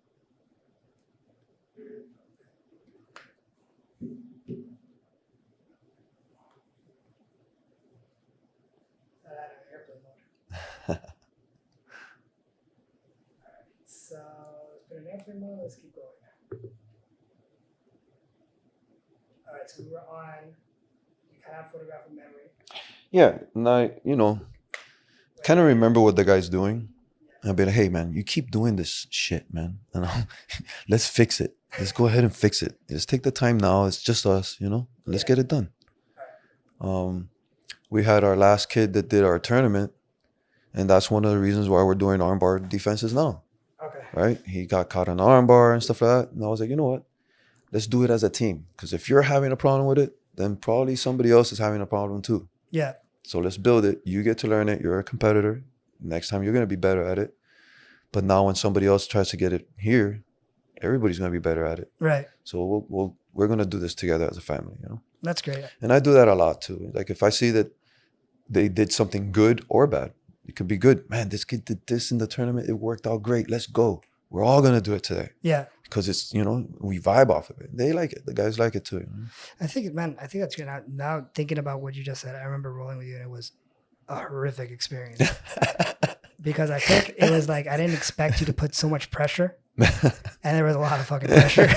That out of airplane mode. All right. So let's put an airplane mode. Let's keep going. All right, so we were on, you kind of photograph from memory. Yeah, and I, you know, kind of remember what the guy's doing. I'll be like, hey, man, you keep doing this shit, man. And let's fix it. Let's go ahead and fix it. Let's take the time now. It's just us, you know. Let's get it done. We had our last kid that did our tournament, and that's one of the reasons why we're doing armbar defenses now. Okay. Right? He got caught on armbar and stuff like that. And I was like, you know what? Let's do it as a team. Because if you're having a problem with it, then probably somebody else is having a problem too. Yeah. So let's build it. You get to learn it. You're a competitor. Next time you're going to be better at it. But now when somebody else tries to get it here, everybody's going to be better at it. Right. So we're going to do this together as a family, you know? That's great. And I do that a lot too. Like if I see that they did something good or bad, it could be good. Man, this kid did this in the tournament. It worked out great. Let's go. We're all going to do it today. Yeah. Because it's, you know, we vibe off of it. They like it. The guys like it too. You know? I think that's good. Now thinking about what you just said, I remember rolling with you and it was a horrific experience. Because I think it was like, I didn't expect you to put so much pressure. And there was a lot of fucking pressure.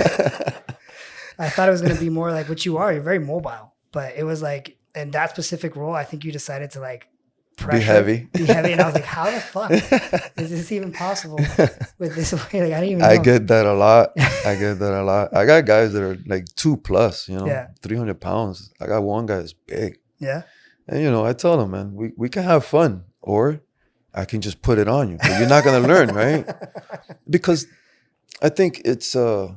I thought it was going to be more like what you are. You're very mobile. But it was like, in that specific role, I think you decided to like pressure. Be heavy. And I was like, how the fuck is this even possible with this way? Like, I didn't even know. I get that a lot. I got guys that are like 2+, you know, 300 pounds. I got one guy that's big. Yeah. And, you know, I tell them, man, we can have fun, or I can just put it on you. But you're not going to learn, right? Because I think it's a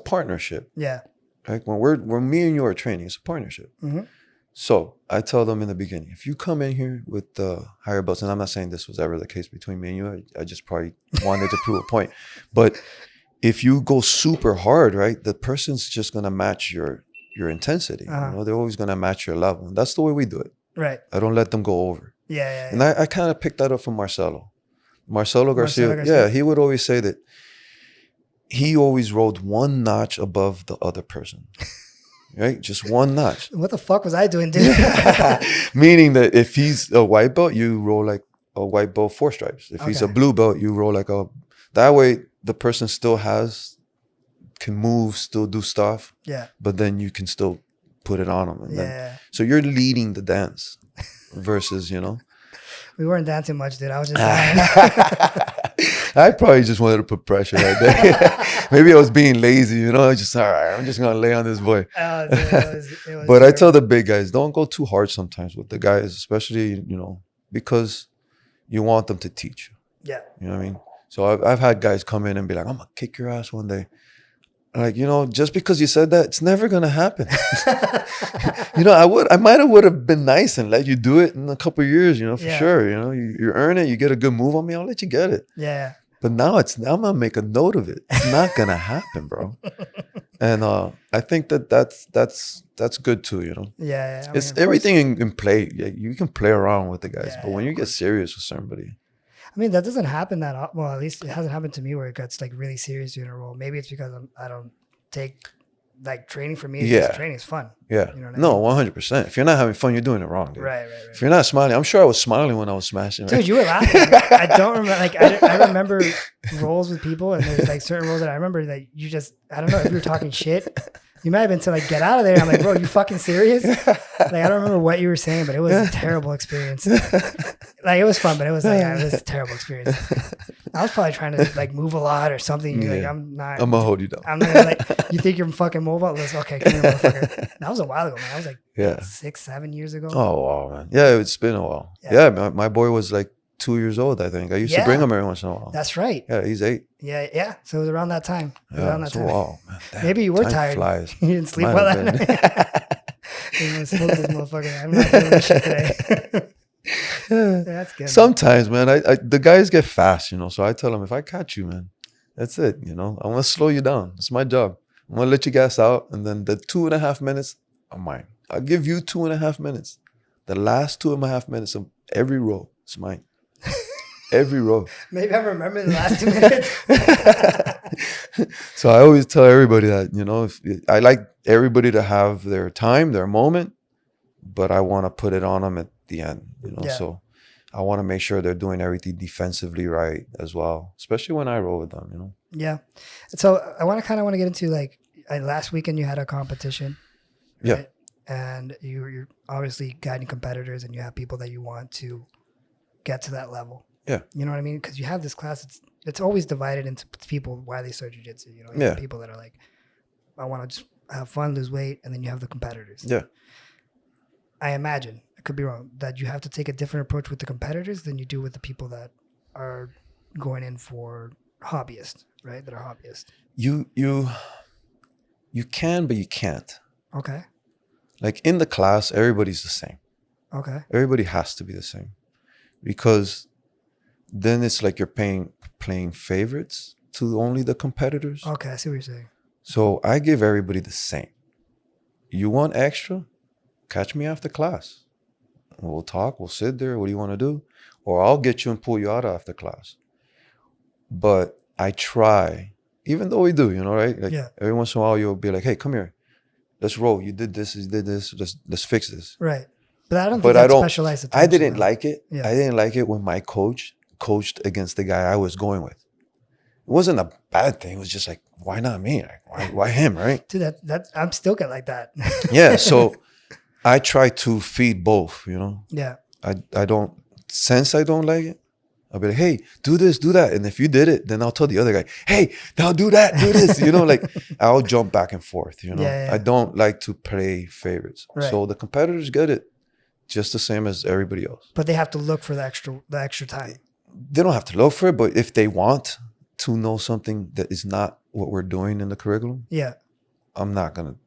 partnership. Yeah. Like when me and you are training, it's a partnership. Mm-hmm. So I tell them in the beginning, if you come in here with the higher belts, and I'm not saying this was ever the case between me and you, I just probably wanted to prove a point. But if you go super hard, right, the person's just going to match your intensity. You know, they're always going to match your level. And that's the way we do it. Right. I don't let them go over. Yeah. And I kind of picked that up from Marcelo Garcia. Yeah, he would always say that he always rode one notch above the other person. Right? Just one notch. What the fuck was I doing, dude? Meaning that if he's a white belt, you roll like a white belt 4 stripes. If he's a blue belt, you roll like a... That way, the person still can move, still do stuff. Yeah. But then you can still put it on them. And then, so you're leading the dance versus, you know... We weren't dancing much, dude. I was just I probably just wanted to put pressure right there. Maybe I was being lazy, you know. I was just, all right, I'm just going to lay on this boy. It was But I tell the big guys, don't go too hard sometimes with the guys, especially, you know, because you want them to teach you. Yeah. You know what I mean? So I've had guys come in and be like, I'm going to kick your ass one day. Like, you know, just because you said that, it's never going to happen. You know, I might have been nice and let you do it in a couple of years, you know, for sure. You know, you earn it, you get a good move on me, I'll let you get it. Yeah. But now I'm going to make a note of it. It's not going to happen, bro. And I think that's good too, you know. Yeah. I mean, it's everything in play. Yeah, you can play around with the guys, but when you get serious with somebody. I mean, that doesn't happen well, at least it hasn't happened to me where it gets like really serious in a role. Maybe it's because I don't take like training for me. Just training is fun. Yeah. You know what I mean? 100%. If you're not having fun, you're doing it wrong, dude. Right. If you're not smiling, I'm sure I was smiling when I was smashing. Right? Dude, you were laughing. I don't remember. Like I remember roles with people, and there's like certain roles that I remember that you just, I don't know if you were talking shit. You might have been to like, get out of there. I'm like, bro, you fucking serious? Like, I don't remember what you were saying, but it was a terrible experience. Like, it was fun, but it was like, it was a terrible experience. I was probably trying to like move a lot or something. You're like, I'm going to hold you down. I'm not gonna, like, you think you're fucking mobile? Listen, okay, come here, motherfucker. That was a while ago, man. That was like 6, 7 years ago. Oh, wow, man. Yeah, it's been a while. Yeah, my boy was like 2 years old, I think. I used to bring him every once in a while. That's right. Yeah, he's 8. Yeah. So it was around that time. Wow, man. Damn, maybe you were tired. Flies. You didn't sleep well that night. You're gonna smoke this motherfucker. I'm not doing this shit today. That's good. Sometimes, man, I the guys get fast, you know. So I tell them, if I catch you, man, that's it. You know, I'm gonna slow you down. It's my job. I'm gonna let you gas out, and then the 2.5 minutes are mine. I'll give you 2.5 minutes. The last 2.5 minutes of every row is mine. Every row. Maybe I remember the last 2 minutes. So I always tell everybody that, you know, I like everybody to have their time, their moment, but I want to put it on them at the end, you know. So I want to make sure they're doing everything defensively right as well, especially when I roll with them, you know. Yeah. So I want to get into like last weekend you had a competition. Right? Yeah. And you're obviously guiding competitors and you have people that you want to get to that level. Yeah. You know what I mean? Because you have this class, it's always divided into people why they start jiu-jitsu. You know, you have people that are like, I want to just have fun, lose weight, and then you have the competitors. Yeah. I imagine, I could be wrong, that you have to take a different approach with the competitors than you do with the people that are going in for hobbyists, right? That are hobbyists. You can, but you can't. Okay. Like in the class, everybody's the same. Okay. Everybody has to be the same because then it's like you're playing favorites to only the competitors. Okay, I see what you're saying. So I give everybody the same. You want extra? Catch me after class. We'll talk. We'll sit there. What do you want to do? Or I'll get you and pull you out after class. But I try, even though we do, you know, right? Like every once in a while you'll be like, hey, come here. Let's roll. You did this. You did this. Let's fix this. Right. But I don't think that's specialized attention. I didn't like it. Yeah. I didn't like it when my coach coached against the guy I was going with. It wasn't a bad thing. It was just like, why not me? Like, why him, right? Dude, I'm still get like that. Yeah, so I try to feed both, you know? Yeah. I don't, since I don't like it, I'll be like, hey, do this, do that. And if you did it, then I'll tell the other guy, hey, now do that, do this. You know, like I'll jump back and forth, you know? Yeah. I don't like to play favorites. Right. So the competitors get it just the same as everybody else. But they have to look for the extra time. They don't have to look for it, but if they want to know something that is not what we're doing in the curriculum, I'm not going to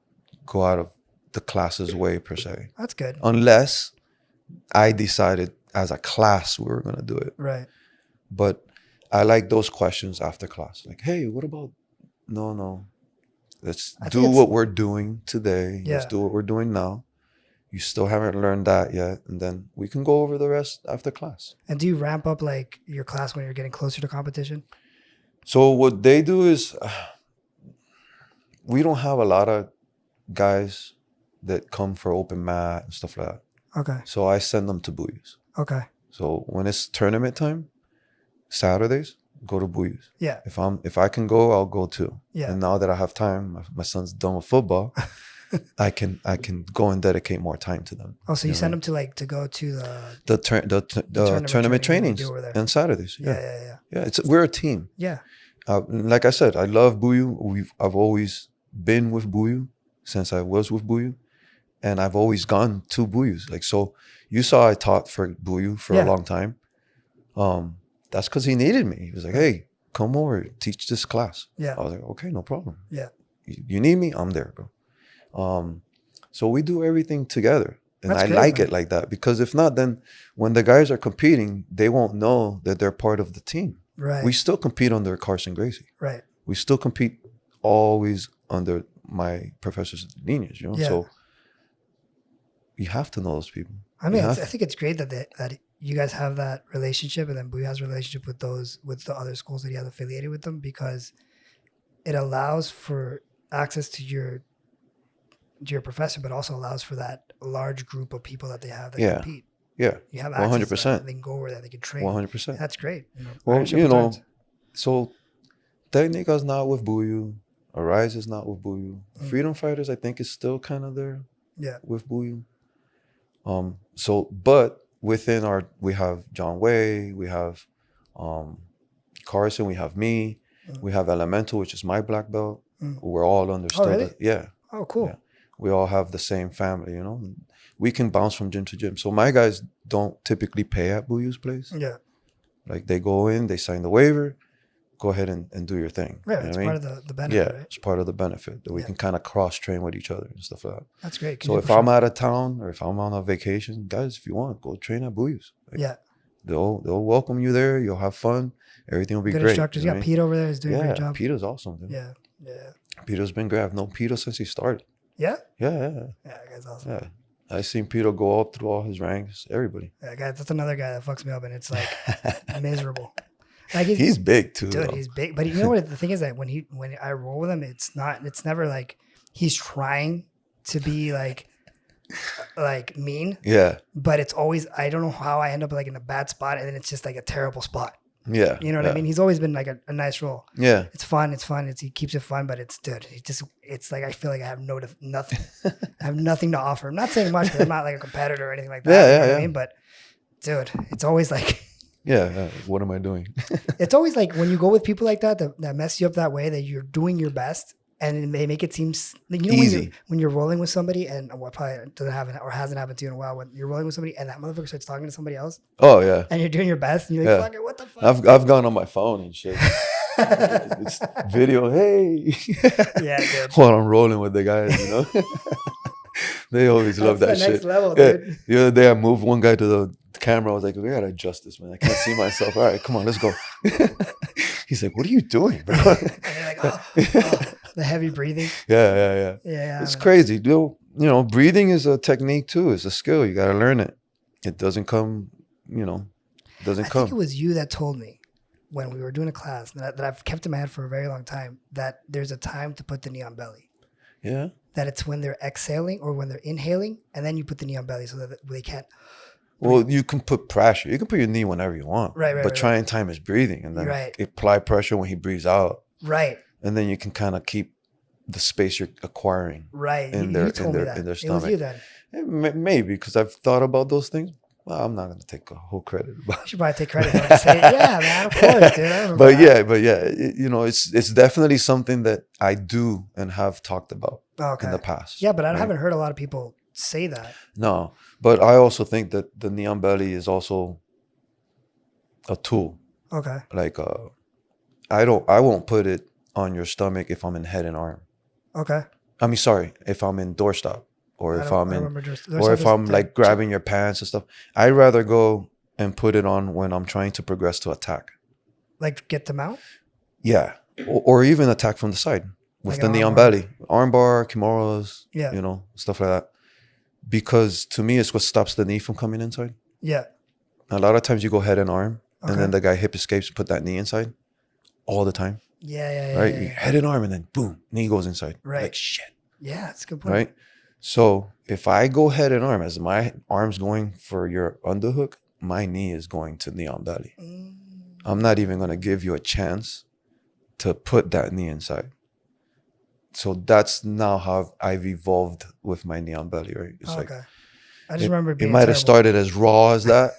go out of the class's way per se. That's good. Unless I decided as a class we were going to do it. Right. But I like those questions after class. Like, hey, what about, no. Let's do what we're doing today. Yeah. Let's do what we're doing now. You still haven't learned that yet. And then we can go over the rest after class. And do you ramp up like your class when you're getting closer to competition? So what they do is we don't have a lot of guys that come for open mat and stuff like that. Okay. So I send them to Buiu's. Okay. So when it's tournament time, Saturdays, go to Buiu's. Yeah. If I can go, I'll go too. Yeah. And now that I have time, my son's done with football. I can go and dedicate more time to them. Oh, so you send them to go to the tournament trainings and Saturdays. Yeah. We're a team. Yeah. Like I said, I love Buiu. I've always been with Buiu since I was with Buiu, and I've always gone to Buiu's. Like, so you saw I taught for Buiu for a long time. That's because he needed me. He was like, "Hey, come over, teach this class." Yeah. I was like, "Okay, no problem." Yeah. You need me? I'm there, bro. So we do everything together. And That's I great, like man. it like that, because if not, then when the guys are competing, they won't know that they're part of the team. Right. We still compete under Carlson Gracie. Right. We still compete always under my professor's lineage, Yeah. So you have to know those people. I mean, I think it's great that you guys have that relationship, and then Buiu has a relationship with the other schools that he has affiliated with them, because it allows for access to your professor, but also allows for that large group of people that they have that compete. Yeah. You have access 100%. to that, and they can go over there, they can train. 100%. That's great. Well, so Technica's not with Buiu. Arise is not with Buiu. Freedom Fighters, I think, is still kind of there. Yeah. With Buiu. But within we have John Way, we have Carson, we have me, we have Elemental, which is my black belt. We're all understood. Oh, really? Yeah. Oh, cool. Yeah. We all have the same family, We can bounce from gym to gym. So my guys don't typically pay at Buiu's place. Yeah. Like, they go in, they sign the waiver, go ahead and do your thing. Yeah, it's part of the benefit, yeah, right? It's part of the benefit that we can kind of cross-train with each other and stuff like that. That's great. So if I'm out of town or if I'm on a vacation, guys, if you want, go train at Buiu's. They'll welcome you there. You'll have fun. Everything will be Good great. Instructors. Yeah, Pete over there is doing a great job. Peter's awesome, dude. Yeah. Peter's been great. I've known Peter since he started. Yeah? Yeah, that guy's awesome. Yeah. I seen Peter go up through all his ranks, everybody. Yeah, guys, that's another guy that fucks me up, and it's like miserable. Like, he's big too, dude. though. He's big, but you know what? The thing is that when I roll with him, it's never like he's trying to be like mean. Yeah. But it's always, I don't know how I end up like in a bad spot, and then it's just like a terrible spot. Yeah. You know what I mean? He's always been like a nice roll. Yeah. It's fun. He keeps it fun, but it's like I feel like I have nothing. I have nothing to offer. I'm not saying much because I'm not like a competitor or anything like that. Yeah, you know what I mean? But dude, it's always like what am I doing? It's always like when you go with people like that mess you up that way, that you're doing your best, and it may make it seem easy when you're rolling with somebody, and what probably doesn't happen or hasn't happened to you in a while, when you're rolling with somebody and that motherfucker starts talking to somebody else. Oh yeah. And you're doing your best, and you're like, fuck it, what the fuck? I've gone on my phone and shit. It's video, hey. Yeah, dude. While I'm rolling with the guys, They always love that shit. Next level, dude. The other day I moved one guy to the camera. I was like, we gotta adjust this, man. I can't see myself. All right, come on, let's go. He's like, what are you doing, bro? And you're like, the heavy breathing. Yeah. It's crazy, dude. Breathing is a technique too. It's a skill. You gotta learn it. It doesn't come, I think it was you that told me when we were doing a class that I've kept in my head for a very long time, that there's a time to put the knee on belly. Yeah. That it's when they're exhaling or when they're inhaling, and then you put the knee on belly so that they can't. Well, you can put pressure. You can put your knee whenever you want. Right. But try and time his breathing, and then apply pressure when he breathes out. Right. And then you can kind of keep the space you're acquiring. Right. In their stomach. It was you then. Maybe because I've thought about those things. Well, I'm not going to take a whole credit. You should probably take credit. Yeah, man, of course, dude. But yeah, it's definitely something that I do and have talked about in the past. Yeah, but I haven't heard a lot of people say that. No, but I also think that the knee on belly is also a tool. Okay. Like, I won't put it on your stomach if I'm in head and arm. Okay. I mean, sorry, if I'm in doorstop. Or if I'm like grabbing your pants and stuff, I'd rather go and put it on when I'm trying to progress to attack. Like get them out? Yeah. Or even attack from the side with the knee on belly. Armbar, kimuras, stuff like that. Because to me, it's what stops the knee from coming inside. Yeah. A lot of times you go head and arm, and then the guy hip escapes, put that knee inside all the time. Yeah. Right? Head and arm, and then boom, knee goes inside. Right. Like shit. Yeah, that's a good point. Right? So if I go head and arm, as my arm's going for your underhook, my knee is going to knee on belly. I'm not even going to give you a chance to put that knee inside. So that's now how I've evolved with my knee on belly, right? It's like, I just remember it might have started as raw as that,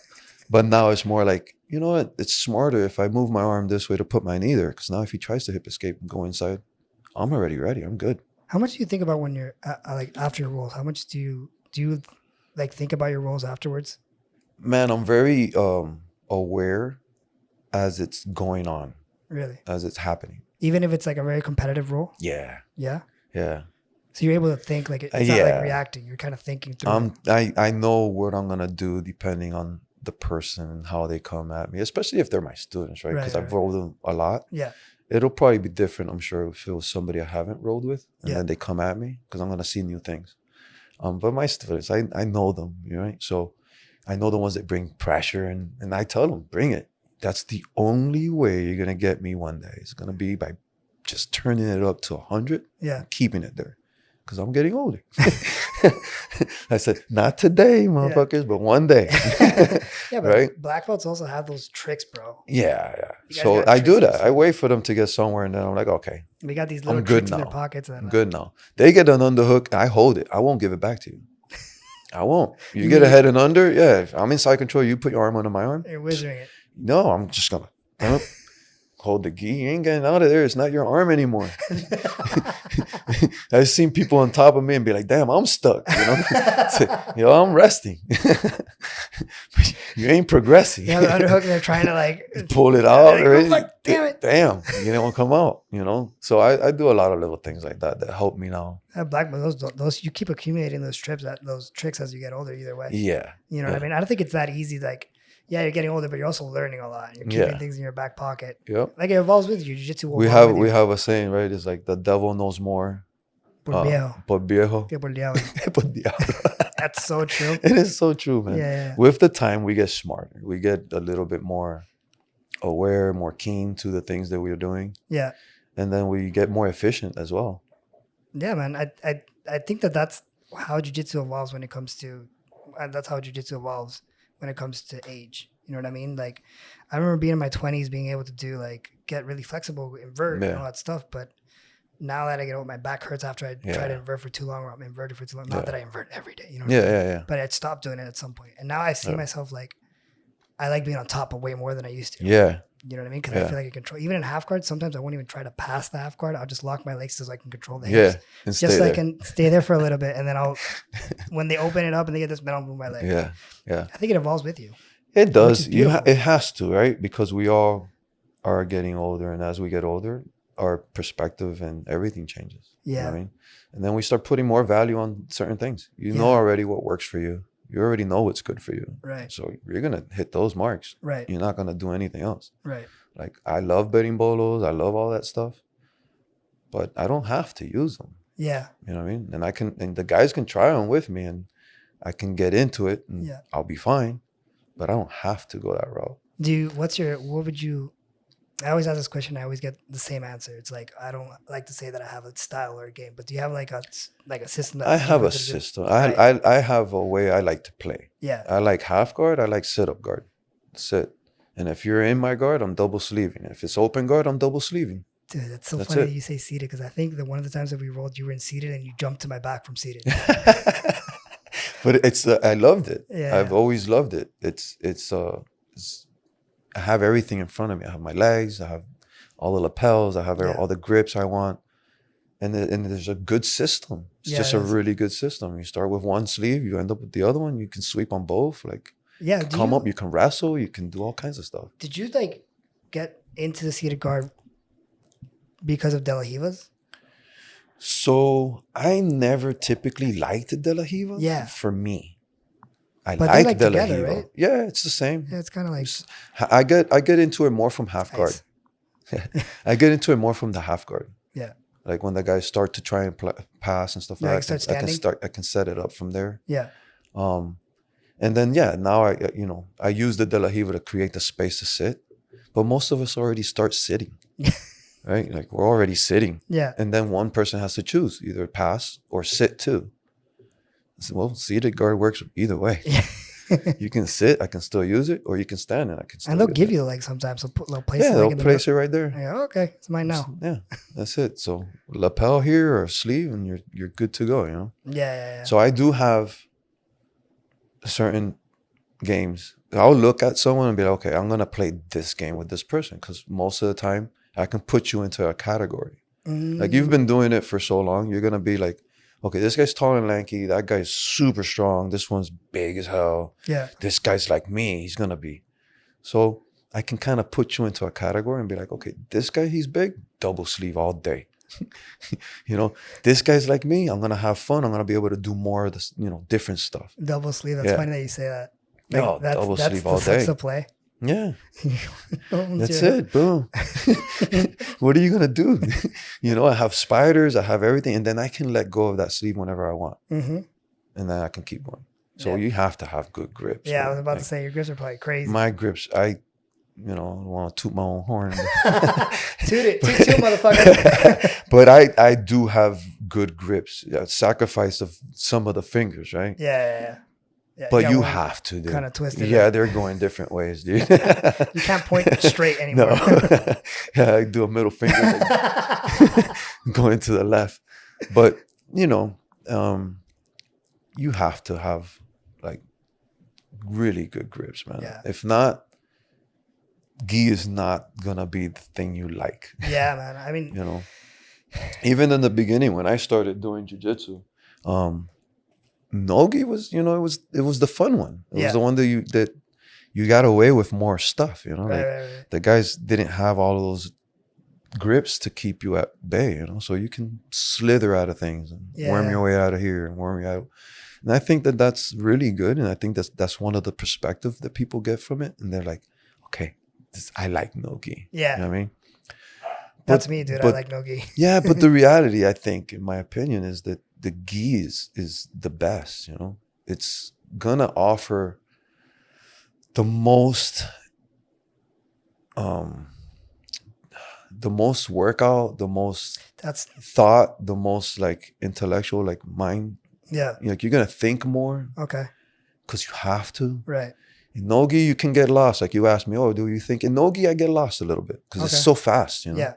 but now it's more like, you know what? It's smarter if I move my arm this way to put my knee there. Because now if he tries to hip escape and go inside, I'm already ready. I'm good. How much do you think about when you're like after your rolls? How much do you like think about your rolls afterwards? Man, I'm very aware as it's going on. Really? As it's happening. Even if it's like a very competitive roll? Yeah. Yeah? Yeah. So you're able to think like it's not like reacting. You're kind of thinking through it. I know what I'm going to do depending on the person and how they come at me, especially if they're my students, right? Because I've rolled them a lot. Yeah. It'll probably be different, I'm sure, if it was somebody I haven't rolled with and then they come at me because I'm going to see new things. But my students, I know them, right? So I know the ones that bring pressure and I tell them, bring it. That's the only way you're going to get me one day. It's going to be by just turning it up to 100 and keeping it there. Because I'm getting older. I said, not today, motherfuckers, but one day. Yeah, but right? Black belts also have those tricks, bro. Yeah, yeah. So I do that. I wait for them to get somewhere, and then I'm like, okay. We got these little tricks in their pockets. I'm good now. They get an underhook, I hold it. I won't give it back to you. I won't. You get a head and under, yeah. If I'm in side control, you put your arm under my arm. You're wizarding it. No, I'm just going to hold the gi. You ain't getting out of there. It's not your arm anymore. I've seen people on top of me and be like, damn, I'm stuck. You know, yo, I'm resting. You ain't progressing. Yeah, the underhook, they're trying to like pull it out. Like, like, damn it. Damn, you don't come out, you know? So I do a lot of little things like that help me now. Black, those you keep accumulating those tricks as you get older either way. Yeah. You know what I mean? I don't think it's that easy. Like, yeah, you're getting older, but you're also learning a lot. You're keeping things in your back pocket. Yep. Like it evolves with you. Jiu-jitsu will we have a saying, right? It's like the devil knows more. Por viejo. Por viejo. Que por diablo. Por diablo. That's so true. It is so true, man. Yeah. With the time, we get smarter. We get a little bit more aware, more keen to the things that we're doing. Yeah. And then we get more efficient as well. Yeah, man. I think that's how jiu-jitsu evolves when it comes to, and that's how jiu-jitsu evolves when it comes to age. You know what I mean? Like, I remember being in my 20s, being able to do get really flexible, invert and all that stuff. But now that I get old, my back hurts after I try to invert for too long, or I'm inverted for too long. Not that I invert every day, you know what I mean? Yeah. But I'd stopped doing it at some point. And now I see myself like, I like being on top of way more than I used to. Yeah. You know what I mean? Because I feel like I control, even in half guard, sometimes I won't even try to pass the half guard. I'll just lock my legs so I can control the hips. And just so I can stay there for a little bit. And then when they open it up and they get this, then I'll move my leg. Yeah. I think it evolves with you. It does. It has to, right? Because we all are getting older. And as we get older, our perspective and everything changes. Yeah. You know what I mean? And then we start putting more value on certain things. You know already what works for you. You already know what's good for you. Right. So you're going to hit those marks. Right. You're not going to do anything else. Right. Like, I love betting bolos. I love all that stuff. But I don't have to use them. Yeah. You know what I mean? And the guys can try them with me and I can get into it and I'll be fine. But I don't have to go that route. I always ask this question. I always get the same answer. It's like, I don't like to say that I have a style or a game, but do you have like a system? I have a system. I have a way I like to play. Yeah. I like half guard. I like sit up guard. Sit. And if you're in my guard, I'm double sleeving. If it's open guard, I'm double sleeving. Dude, that's funny that you say seated, because I think that one of the times that we rolled, you were in seated and you jumped to my back from seated. But I loved it. Yeah. I've always loved it. I have everything in front of me. I have my legs. I have all the lapels. I have all the grips I want. And there's a good system. It's just a really good system. You start with one sleeve. You end up with the other one. You can sweep on both. Like, you can wrestle. You can do all kinds of stuff. Did you like get into the seated guard because of De La Rivas? So I never typically liked the De La Riva. Yeah. For me. I but like De La together, Riva. Right? Yeah, it's the same. Yeah, it's kind of like I get into it more from half guard. I get into it more from the half guard. Yeah. Like when the guys start to try and pass and stuff like that, I can set it up from there. Yeah. And then now I use the De La Riva to create the space to sit, but most of us already start sitting. Right? Like we're already sitting. Yeah. And then one person has to choose either pass or sit too. So, well, seated guard works either way. You can sit, I can still use it, or you can stand and I can still And they'll use give it. you like sometimes they'll place Yeah, it. they'll place it right there. Yeah, okay, it's mine now. Yeah, that's it. So lapel here or sleeve, and you're good to go. You know. Yeah. So I do have certain games. I'll look at someone and be like, okay, I'm gonna play this game with this person because most of the time I can put you into a category. Like you've been doing it for so long, you're gonna be like, okay, this guy's tall and lanky. That guy's super strong. This one's big as hell. Yeah. This guy's like me. He's gonna be. So I can kind of put you into a category and be like, okay, this guy, he's big, double sleeve all day. You know, this guy's like me. I'm gonna have fun. I'm gonna be able to do more of this, different stuff. Double sleeve. That's funny that you say that. Like, No, double sleeve all day. That's the play. Yeah, that's it. Boom. What are you gonna do? I have spiders. I have everything, and then I can let go of that sleeve whenever I want, and then I can keep going. So you have to have good grips. Yeah, I was about to say your grips are probably crazy. My grips, I want to toot my own horn. Toot, motherfucker. But I do have good grips. Sacrifice of some of the fingers, right? Yeah. But you have to, dude. Kind of twisted. Yeah, they're going different ways, dude. You can't point straight anymore. No. Yeah, I do a middle finger going to the left. But, you have to have like really good grips, man. Yeah. If not, gi is not gonna be the thing you like. Yeah, man. I mean, even in the beginning when I started doing jiu-jitsu, no-gi was, it was the fun one. It was the one that you got away with more stuff, Right. The guys didn't have all of those grips to keep you at bay, so you can slither out of things and worm your way out of here and worm you out. And I think that that's really good. And I think that's one of the perspective that people get from it. And they're like, okay, I like no-gi. Yeah. You know what I mean? That's me, dude. I like no-gi. Yeah, but the reality, I think, in my opinion, is that the gi is the best, It's gonna offer the most workout, the most thought, the most like intellectual, like mind. Yeah. Like you're gonna think more. Okay. Because you have to. Right. In no-gi, you can get lost. Like you asked me, do you think in no-gi I get lost a little bit? Because it's so fast, Yeah.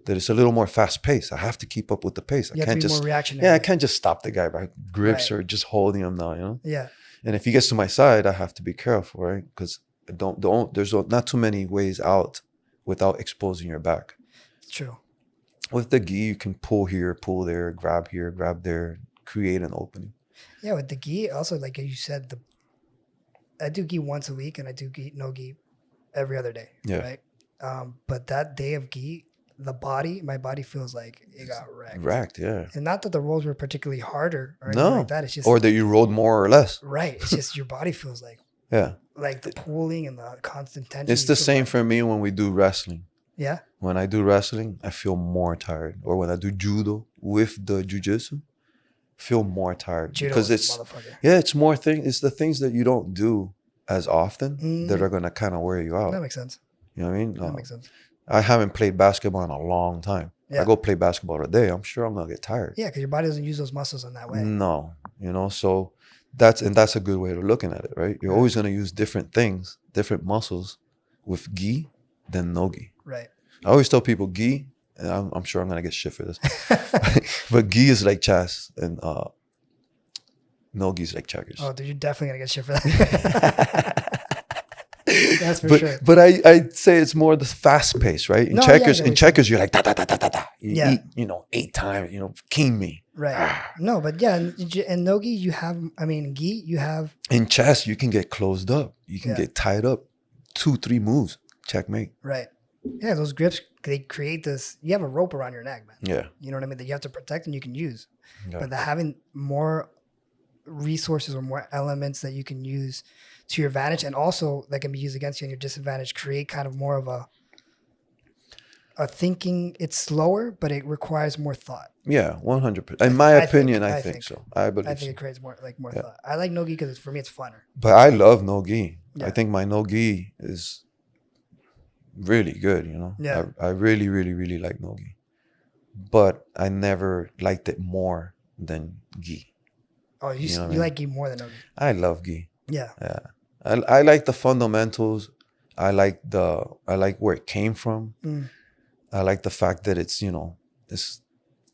That it's a little more fast paced. I have to keep up with the pace. I can't just more reactionary. I can't just stop the guy by grips or just holding him now, Yeah. And if he gets to my side, I have to be careful, right? Because there's not too many ways out without exposing your back. True. With the gi, you can pull here, pull there, grab here, grab there, create an opening. Yeah, with the gi, also like you said, I do gi once a week and I do no gi every other day. Yeah. Right. But that day of gi, my body feels like it got wrecked. Wrecked, yeah. And not that the rolls were particularly harder or anything like that. It's just, or that you rolled more or less. Right. It's just your body feels like, like the pulling and the constant tension. It's the same for me when we do wrestling. Yeah. When I do wrestling, I feel more tired. Or when I do judo with the jiu-jitsu, feel more tired. Judo because it's more things. It's the things that you don't do as often that are gonna kind of wear you out. That makes sense. You know what I mean? That makes sense. I haven't played basketball in a long time. Yeah. I go play basketball today, I'm sure I'm gonna get tired. Yeah, because your body doesn't use those muscles in that way. No, so that's a good way of looking at it, right? You're always gonna use different things, different muscles with gi than no gi. Right. I always tell people gi, and I'm sure I'm gonna get shit for this, but gi is like chess and no gi is like checkers. Oh, dude, you're definitely gonna get shit for that. That's for sure. But I say it's more the fast pace, right? In checkers, you're like da da da da da da. You eat, 8 times, king me. Right. No, but yeah, in no gi you have, gi you have. In chess, you can get closed up. You can get tied up. 2-3 moves, checkmate. Right. Yeah, those grips, they create this. You have a rope around your neck, man. Yeah. You know what I mean? That you have to protect and you can use. Yeah. But having more resources or more elements that you can use to your advantage and also that can be used against you and your disadvantage create kind of more of a thinking. It's slower, but it requires more thought. Yeah, 100%. In my opinion, I think so. I think it creates more thought. I like no-gi because for me it's funner. But I love no-gi. Yeah. I think my no-gi is really good, Yeah. I really, really, really like no-gi. But I never liked it more than gi. Oh, you like gi more than no-gi? I love gi. Yeah. Yeah. I like the fundamentals. I like where it came from. I like the fact that it's, it's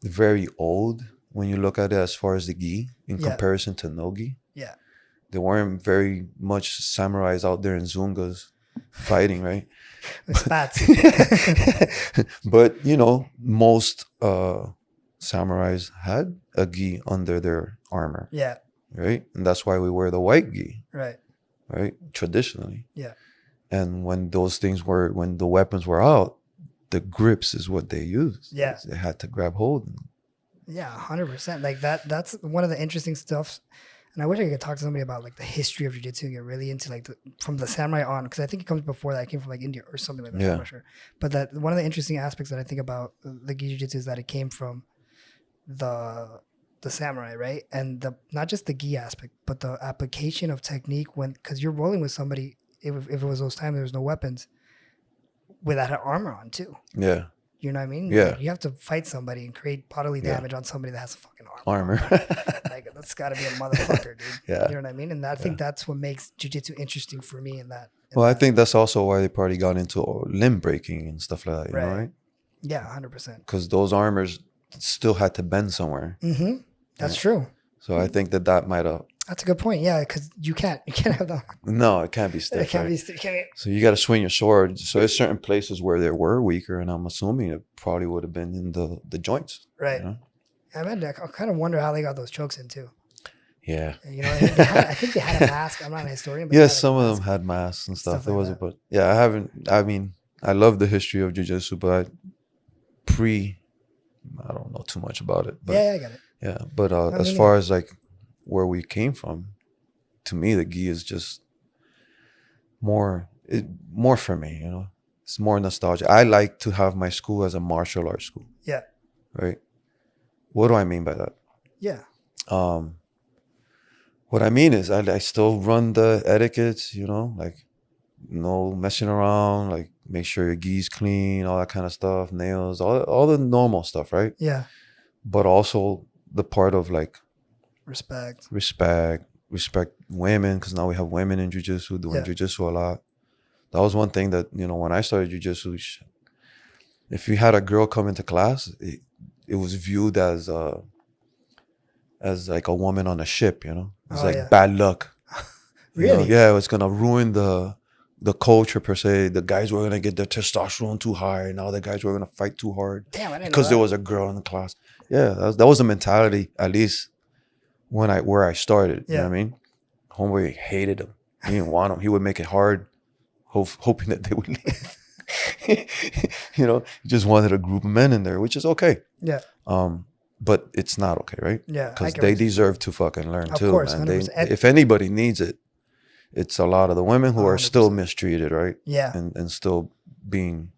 very old when you look at it as far as the gi in comparison to no gi. Yeah. There weren't very much samurais out there in Zungas fighting, right? With spats. But, most samurais had a gi under their armor. Yeah. Right? And that's why we wear the white gi. Right. Right? Traditionally. Yeah. And when when the weapons were out, the grips is what they used. Yeah. They had to grab hold. Yeah, 100%. Like that's one of the interesting stuff. And I wish I could talk to somebody about like the history of jiu-jitsu and get really into like from the samurai on, because I think it comes before that. It came from like India or something like that. Yeah. I'm not sure. But that one of the interesting aspects that I think about the gi jiu-jitsu is that it came from the samurai, right? And not just the gi aspect, but the application of technique because you're rolling with somebody. If it was those times there was no weapons, without armor on too. Yeah. You know what I mean? Yeah. Like you have to fight somebody and create bodily damage on somebody that has a fucking armor. Like that's got to be a motherfucker, dude. Yeah. You know what I mean? And I think that's what makes jiu-jitsu interesting for me in that. I think that's also why they probably got into limb breaking and stuff like that, you know, right? Yeah, 100%. Because those armors still had to bend somewhere. Mm-hmm. That's true. So I think that might have. That's a good point. Yeah, because you can't have them. No, it can't be stiff. It can't be stiff. So you got to swing your sword. So there's certain places where they were weaker, and I'm assuming it probably would have been in the joints. Right. You know? I kind of wonder how they got those chokes in too. Yeah. You know, I think they had a mask. I'm not a historian, but yes, some of them had masks and stuff. There like wasn't, but yeah, I haven't. I mean, I love the history of jiu-jitsu, but I don't know too much about it. But, yeah, I got it. Yeah, but as far as like where we came from, to me, the gi is just more for me. You know, it's more nostalgia. I like to have my school as a martial arts school. Yeah. Right. What do I mean by that? Yeah. What I mean is I still run the etiquettes, you know, like no messing around, like make sure your gi's clean, all that kind of stuff, nails, all the normal stuff, right? Yeah. But also the part of like respect women, because now we have women in jiu-jitsu doing jiu-jitsu a lot. That was one thing that, you know, when I started jiu-jitsu, if you had a girl come into class, it was viewed as like a woman on a ship, you know. It's bad luck. Really? You know? Yeah, it's gonna ruin the culture per se. The guys were gonna get their testosterone too high. Now the guys were gonna fight too hard. Damn, I didn't know because that. there was a girl in the class. Yeah, that was the mentality, at least where I started. You know what I mean? Homeboy hated him. He didn't want him. He would make it hard, hoping that they would leave. You know, he just wanted a group of men in there, which is okay. Yeah. But it's not okay, right? Yeah. Because they deserve to fucking learn too. Of course, man. 100%. If anybody needs it, it's a lot of the women who 100%. Are still mistreated, right? Yeah. And still being.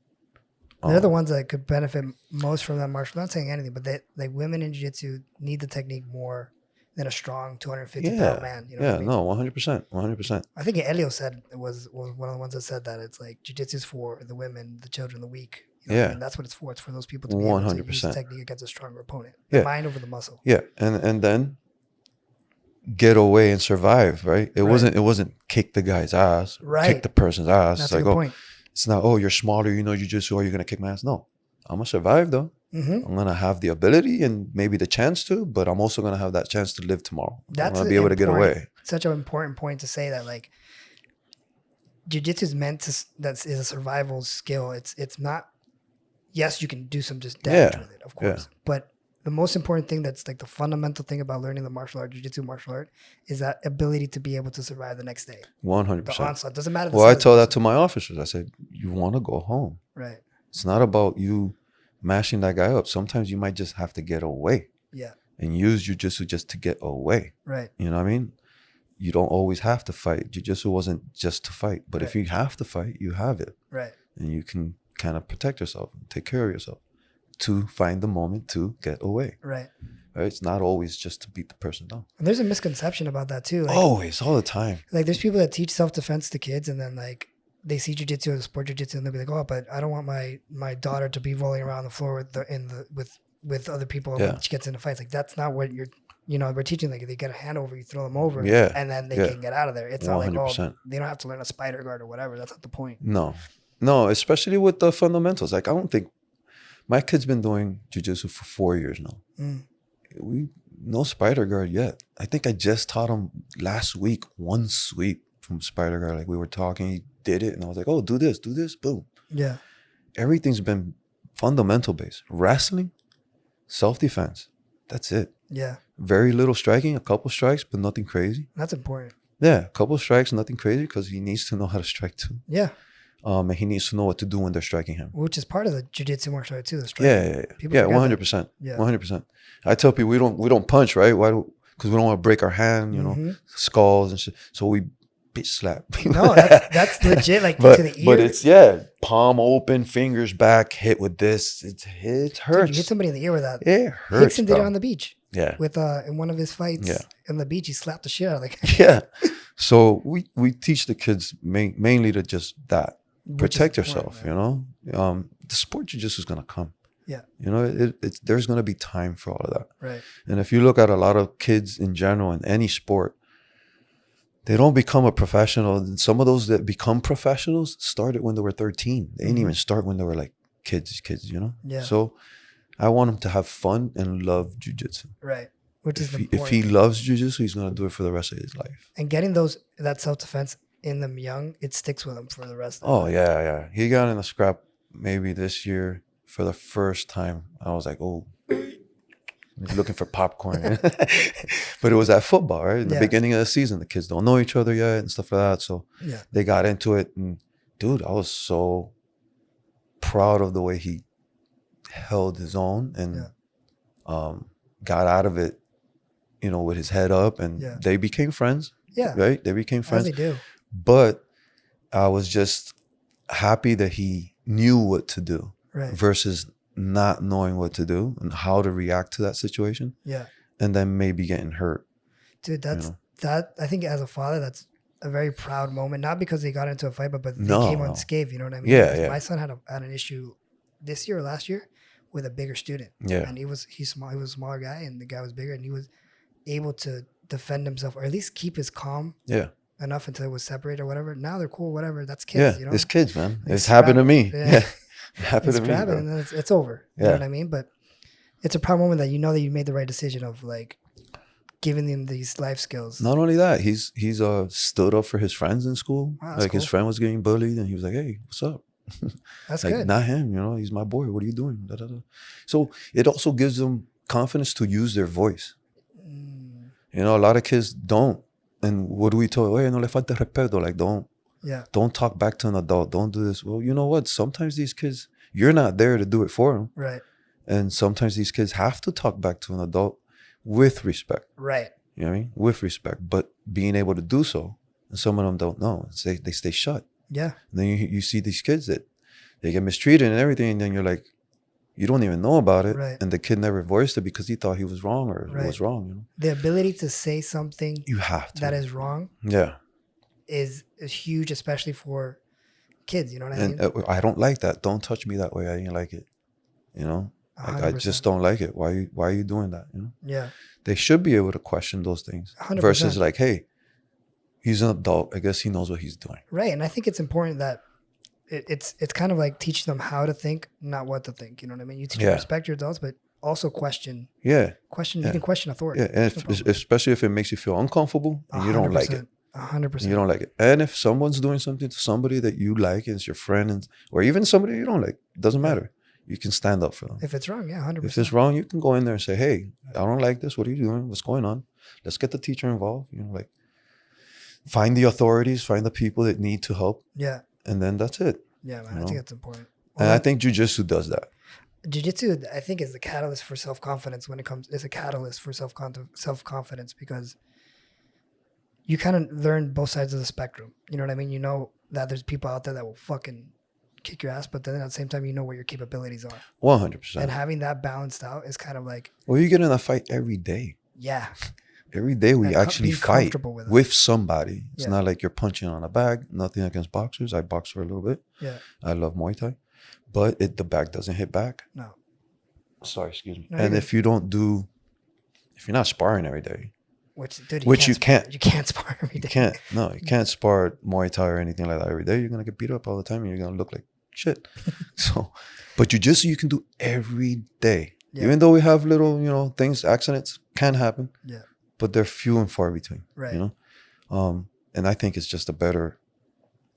They're the ones that could benefit most from that martial. I'm not saying anything, but like women in jiu-jitsu need the technique more than a strong 250-pound man. You know what I mean? No, 100%, 100%. I think Elio said was one of the ones that said that it's like jiu-jitsu is for the women, the children, the weak. You know what I mean? That's what it's for. It's for those people to be 100%. Able to use the technique against a stronger opponent. The mind over the muscle. Yeah, and then get away and survive. Right? It wasn't kick the guy's ass. Right. Kick the person's ass. That's it's like, a good point. It's not, you're smaller, you know jiu-jitsu, or you're gonna kick my ass. No, I'm gonna survive though. Mm-hmm. I'm gonna have the ability and maybe the chance to, but I'm also gonna have that chance to live tomorrow. That's I'm gonna be able to get away. Such an important point to say that, like, jiu-jitsu is meant to that is a survival skill. It's not. Yes, you can do some just damage with it, of course. But the most important thing that's like the fundamental thing about learning the martial art, jiu-jitsu martial art, is that ability to be able to survive the next day. 100%. The onslaught doesn't matter. Well, I told that to my officers. I said, you want to go home. Right. It's not about you mashing that guy up. Sometimes you might just have to get away. Yeah. And use jiu-jitsu just to get away. Right. You know what I mean? You don't always have to fight. Jiu-jitsu wasn't just to fight. But if you have to fight, you have it. Right. And you can kind of protect yourself and take care of yourself to find the moment to get away. Right. It's not always just to beat the person down. And there's a misconception about that too. Like, always, all the time. Like there's people that teach self-defense to kids, and then like they see jiu-jitsu as a sport jiu-jitsu, and they'll be like, "Oh, but I don't want my daughter to be rolling around the floor with other people when she gets into fights." Like that's not what you're You know, we're teaching like if they get a hand over, you throw them over, Yeah. and then they can get out of there. It's not like, 100%. oh, they don't have to learn a spider guard or whatever. That's not the point. No, especially with the fundamentals. Like, I don't think my kid's been doing jiu-jitsu for 4 years now. No spider guard yet. I think I just taught him last week one sweep from spider guard. Like, we were talking, he did it, and I was like, oh, do this, boom. Yeah. Everything's been fundamental based. Wrestling, self-defense. That's it. Yeah. Very little striking, a couple strikes, but nothing crazy. That's important. Yeah, a couple strikes, nothing crazy, because he needs to know how to strike too. Yeah. And he needs to know what to do when they're striking him. Which is part of the jiu-jitsu martial art too. The striking. Yeah, 100%. Yeah, 100%. I tell people we don't punch, right? Why? Because we don't want to break our hand, you know, skulls and shit. So we bitch slap. No, that's legit. Like but, to the ear. But it's palm open, fingers back, hit with this. It hurts. Dude, you hit somebody in the ear with that. It hurts. Hickson did it on the beach. Yeah. With in one of his fights on the beach, he slapped the shit out of the guy. Yeah. So we teach the kids mainly to just that. Protect yourself, you know. The sport jiu-jitsu is gonna come. Yeah. You know, there's gonna be time for all of that. Right. And if you look at a lot of kids in general in any sport, they don't become a professional. And some of those that become professionals started when they were 13. They didn't even start when they were like kids, you know? Yeah. So I want them to have fun and love jiu-jitsu. Right. Which is if he loves jiu-jitsu, he's gonna do it for the rest of his life. And getting that self-defense in them young, it sticks with them for the rest of their life. Yeah. He got in a scrap maybe this year for the first time. I was like, oh, he's looking for popcorn. But it was at football, right? In the beginning of the season, the kids don't know each other yet and stuff like that. So they got into it. And dude, I was so proud of the way he held his own and got out of it, you know, with his head up. And they became friends. Yeah. Right? They became friends. As they do. But I was just happy that he knew what to do versus not knowing what to do and how to react to that situation. Yeah. And then maybe getting hurt. Dude, that I think as a father, that's a very proud moment. Not because they got into a fight, but they came unscathed, you know what I mean? Yeah. My son had an issue this year or last year with a bigger student. Yeah. And he's small, he was a smaller guy and the guy was bigger and he was able to defend himself or at least keep his calm. Yeah. Enough until it was separated or whatever. Now they're cool, whatever. That's kids, you know? It's kids, man. It's happened to me. Yeah. It happened to me. And then it's over. You know what I mean? But it's a proud moment that you know that you made the right decision of like giving them these life skills. Not only that, he's stood up for his friends in school. Wow, like cool. His friend was getting bullied and he was like, hey, what's up? That's like, good. Not him, you know, he's my boy. What are you doing? Da, da, da. So it also gives them confidence to use their voice. You know, a lot of kids don't. And what do we tell? Oye, no le falta respeto. Like, don't talk back to an adult. Don't do this. Well, you know what? Sometimes these kids, you're not there to do it for them. Right. And sometimes these kids have to talk back to an adult with respect. Right. You know what I mean? With respect. But being able to do so, and some of them don't know. They stay shut. Yeah. And then you see these kids that they get mistreated and everything. And then you're like, you don't even know about it. Right. And the kid never voiced it because he thought he was wrong or it was wrong. You know? The ability to say something you have to. That is wrong. Yeah. Is huge, especially for kids. You know what I mean? I don't like that. Don't touch me that way. I didn't like it. You know? Like, I just don't like it. Why are you doing that? You know? Yeah. They should be able to question those things 100%. Versus like, hey, he's an adult. I guess he knows what he's doing. Right. And I think it's important that it's kind of like teaching them how to think, not what to think. You know what I mean? You teach them respect your adults, but also question. Yeah. You can question authority. Yeah. And especially if it makes you feel uncomfortable and you don't like it. 100%. You don't like it. And if someone's doing something to somebody that you like, and it's your friend, or even somebody you don't like, it doesn't matter. You can stand up for them. If it's wrong, 100%. If it's wrong, you can go in there and say, hey, I don't like this. What are you doing? What's going on? Let's get the teacher involved. You know, like find the authorities, find the people that need to help. Yeah. And then that's it. Yeah, man. I think that's important. Well, and I think jiu-jitsu does that. Jiu-jitsu, I think, is the catalyst for self-confidence it's a catalyst for self-confidence because you kind of learn both sides of the spectrum. You know what I mean? You know that there's people out there that will fucking kick your ass, but then at the same time, you know what your capabilities are. 100%. And having that balanced out is kind of like... Well, you get in a fight every day. Yeah. Every day we actually fight with somebody. It's not like you're punching on a bag. Nothing against boxers. I box for a little bit. Yeah. I love Muay Thai. But the bag doesn't hit back. No. Sorry, excuse me. No, and if you don't if you're not sparring every day, which you can't spar every day. You can't spar Muay Thai or anything like that every day. You're gonna get beat up all the time, and you're gonna look like shit. So, but jiu-jitsu you can do every day. Yeah. Even though we have little, things, accidents can happen. Yeah. But they're few and far between. Right. And I think it's just a better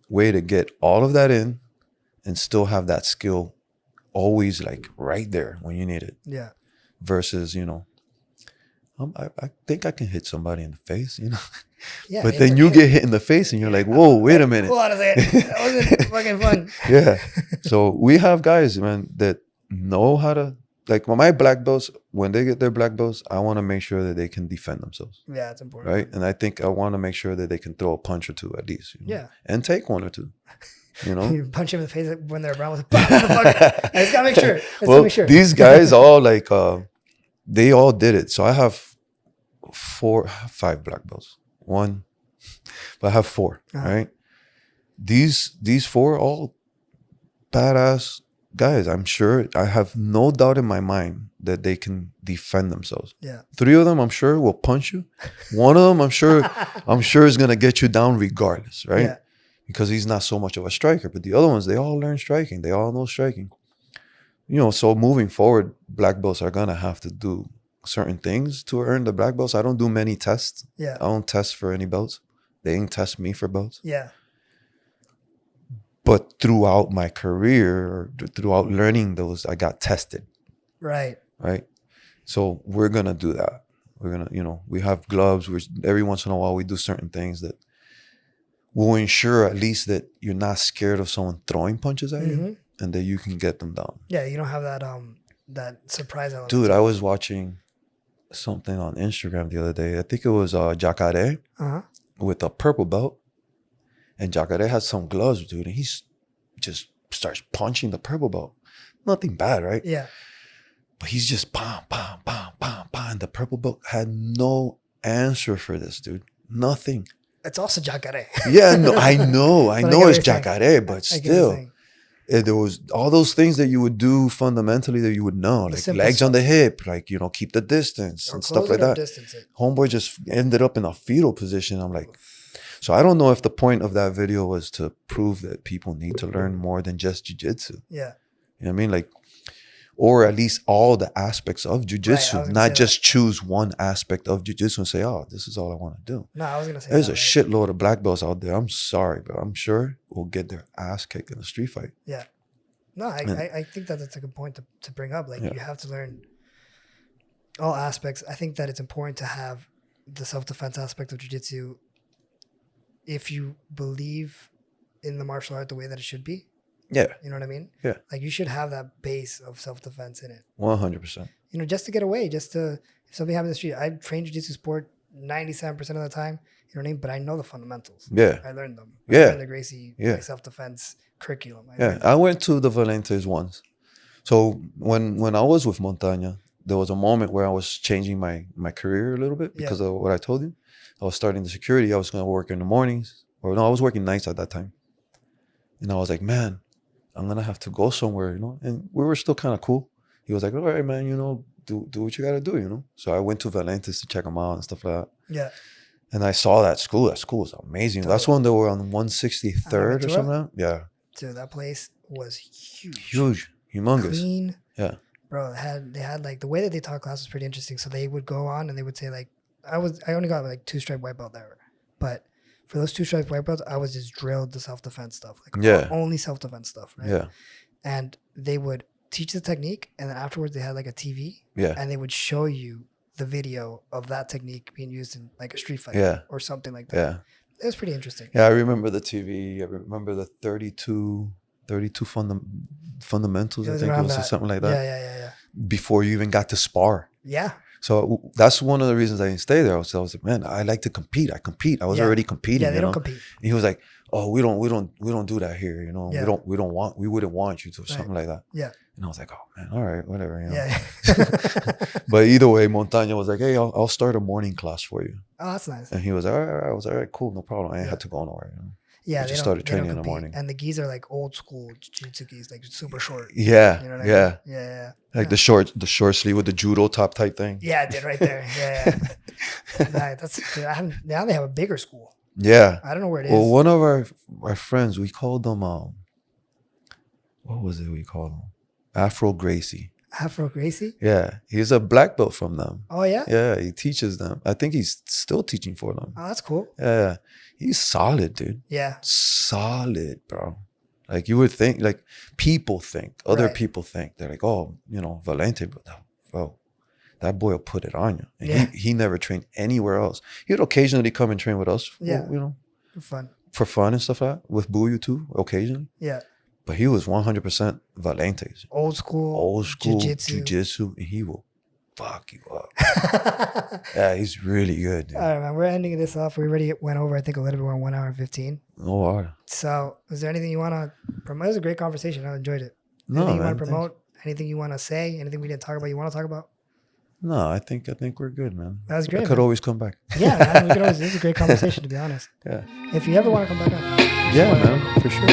way to get all of that in and still have that skill always like right there when you need it. Yeah. Versus, I think I can hit somebody in the face, Yeah. But then you get hit in the face and you're like, whoa, wait a minute. Hold on a second. That wasn't fucking fun. Yeah. So we have guys, man, that know how to, like my black belts, when they get their black belts, I want to make sure that they can defend themselves. Yeah, it's important. Right? And I think I want to make sure that they can throw a punch or two at least. Yeah. And take one or two. You punch them in the face when they're around with I just gotta make sure. These guys all like they all did it. So I have 5 black belts. 1, but I have 4. Right? These 4 all badass guys. I'm sure, I have no doubt in my mind that they can defend themselves. Yeah. 3 of them, I'm sure, will punch you. 1 of them, I'm sure is gonna get you down regardless, right? Yeah. Because he's not so much of a striker. But the other ones, they all learn striking. They all know striking. So moving forward, black belts are gonna have to do certain things to earn the black belts. I don't do many tests. Yeah. I don't test for any belts. They ain't test me for belts. Yeah. But throughout my career, or throughout learning those, I got tested. Right. Right. So we're going to do that. We're going to, we have gloves. Every once in a while, we do certain things that will ensure at least that you're not scared of someone throwing punches at you and that you can get them down. Yeah. You don't have that surprise element. Dude, I was watching something on Instagram the other day. I think it was Jacare with a purple belt. And Jacare has some gloves, dude, and he just starts punching the purple belt. Nothing bad, right? Yeah. But he's just bam, bam, bam, bam, bam. The purple belt had no answer for this, dude. Nothing. It's also Jacare. Yeah, no, I know it's Jacare, but still, there was all those things that you would do fundamentally that you would know, like legs on the hip, like keep the distance and stuff like that. Homeboy just ended up in a fetal position. I'm like. So I don't know if the point of that video was to prove that people need to learn more than just jiu-jitsu. Yeah. You know what I mean? Like, or at least all the aspects of jiu-jitsu, not just choose one aspect of jiu-jitsu and say, oh, this is all I want to do. No, I was going to say there's a shitload of black belts out there. I'm sorry, but I'm sure will get their ass kicked in a street fight. Yeah. No, I think that that's a good point to bring up. Like, you have to learn all aspects. I think that it's important to have the self-defense aspect of jiu-jitsu if you believe in the martial art the way that it should be. Yeah. You know what I mean? Yeah. Like you should have that base of self-defense in it. 100%. Just to get away, if something happened in the street, I train jiu-jitsu sport 97% of the time, you know what I mean? But I know the fundamentals. Yeah. I learned them. Yeah. I learned the Gracie self-defense curriculum. I went to the Valentes once. So when I was with Montaña, there was a moment where I was changing my career a little bit because of what I told you. I was starting the security. I was going to work in the mornings. I was working nights at that time. And I was like, man, I'm going to have to go somewhere, And we were still kind of cool. He was like, all right, man, do what you got to do, So I went to Valentes to check them out and stuff like that. Yeah. And I saw that school. That school was amazing. Totally. That's when they were on 163rd or something like that. Yeah. Dude, that place was huge. Huge. Humongous. Clean. Yeah. Bro, they had like the way that they taught class was pretty interesting. So they would go on and they would say like, I only got like 2-stripe white belt there, but for those 2-stripe white belts, I was just drilled the self-defense stuff, like only self-defense stuff, right? Yeah. And they would teach the technique, and then afterwards they had like a TV, and they would show you the video of that technique being used in like a street fight, or something like that. Yeah, it was pretty interesting. Yeah, I remember the TV. I remember the 32 fundamentals. I think it was something like that. Yeah. Before you even got to spar. Yeah. So that's one of the reasons I didn't stay there. I was like, man, I like to compete. I compete. I was already competing. Yeah, they don't compete. And he was like, oh, we don't do that here. We wouldn't want you to, or something like that. Yeah. And I was like, oh man, all right, whatever. Yeah. But either way, Montaña was like, hey, I'll start a morning class for you. Oh, that's nice. And he was like, all right. I was all right, cool, no problem. I ain't had to go nowhere. Yeah, I just started training in the morning. And the gis are like old school jiu-jitsu gis, like super short. Yeah, you know what I mean? Yeah. Like the short sleeve with the judo top type thing. Yeah, dude, right there. Yeah. Now they have a bigger school. Yeah, I don't know where it is. Well, one of our friends, we called them what was it we called him? Afro Gracie. Afro Gracie? Yeah. He's a black belt from them. Oh, yeah? Yeah, he teaches them. I think he's still teaching for them. Oh, that's cool. Yeah. He's solid, dude. Yeah. Solid, bro. Like you would think, like people think, other people think, they're like, oh, Valente, bro, that boy will put it on you. And he never trained anywhere else. He would occasionally come and train with us, for fun and stuff like that, with Buiu too, occasionally. Yeah. But he was 100% Valente. Old school jiu-jitsu, and he will fuck you up. Yeah, he's really good, dude. All right, man. We're ending this off. We already went over, I think, a little bit. We're 1 hour and 15. Oh, wow. So, is there anything you want to promote? It was a great conversation. I enjoyed it. No, anything you want to promote? Anything you want to say? Anything we didn't talk about? You want to talk about? No, I think we're good, man. That was great. I could always come back. Yeah, man. This is a great conversation, to be honest. Yeah. If you ever want to come back on. Yeah, man, for sure.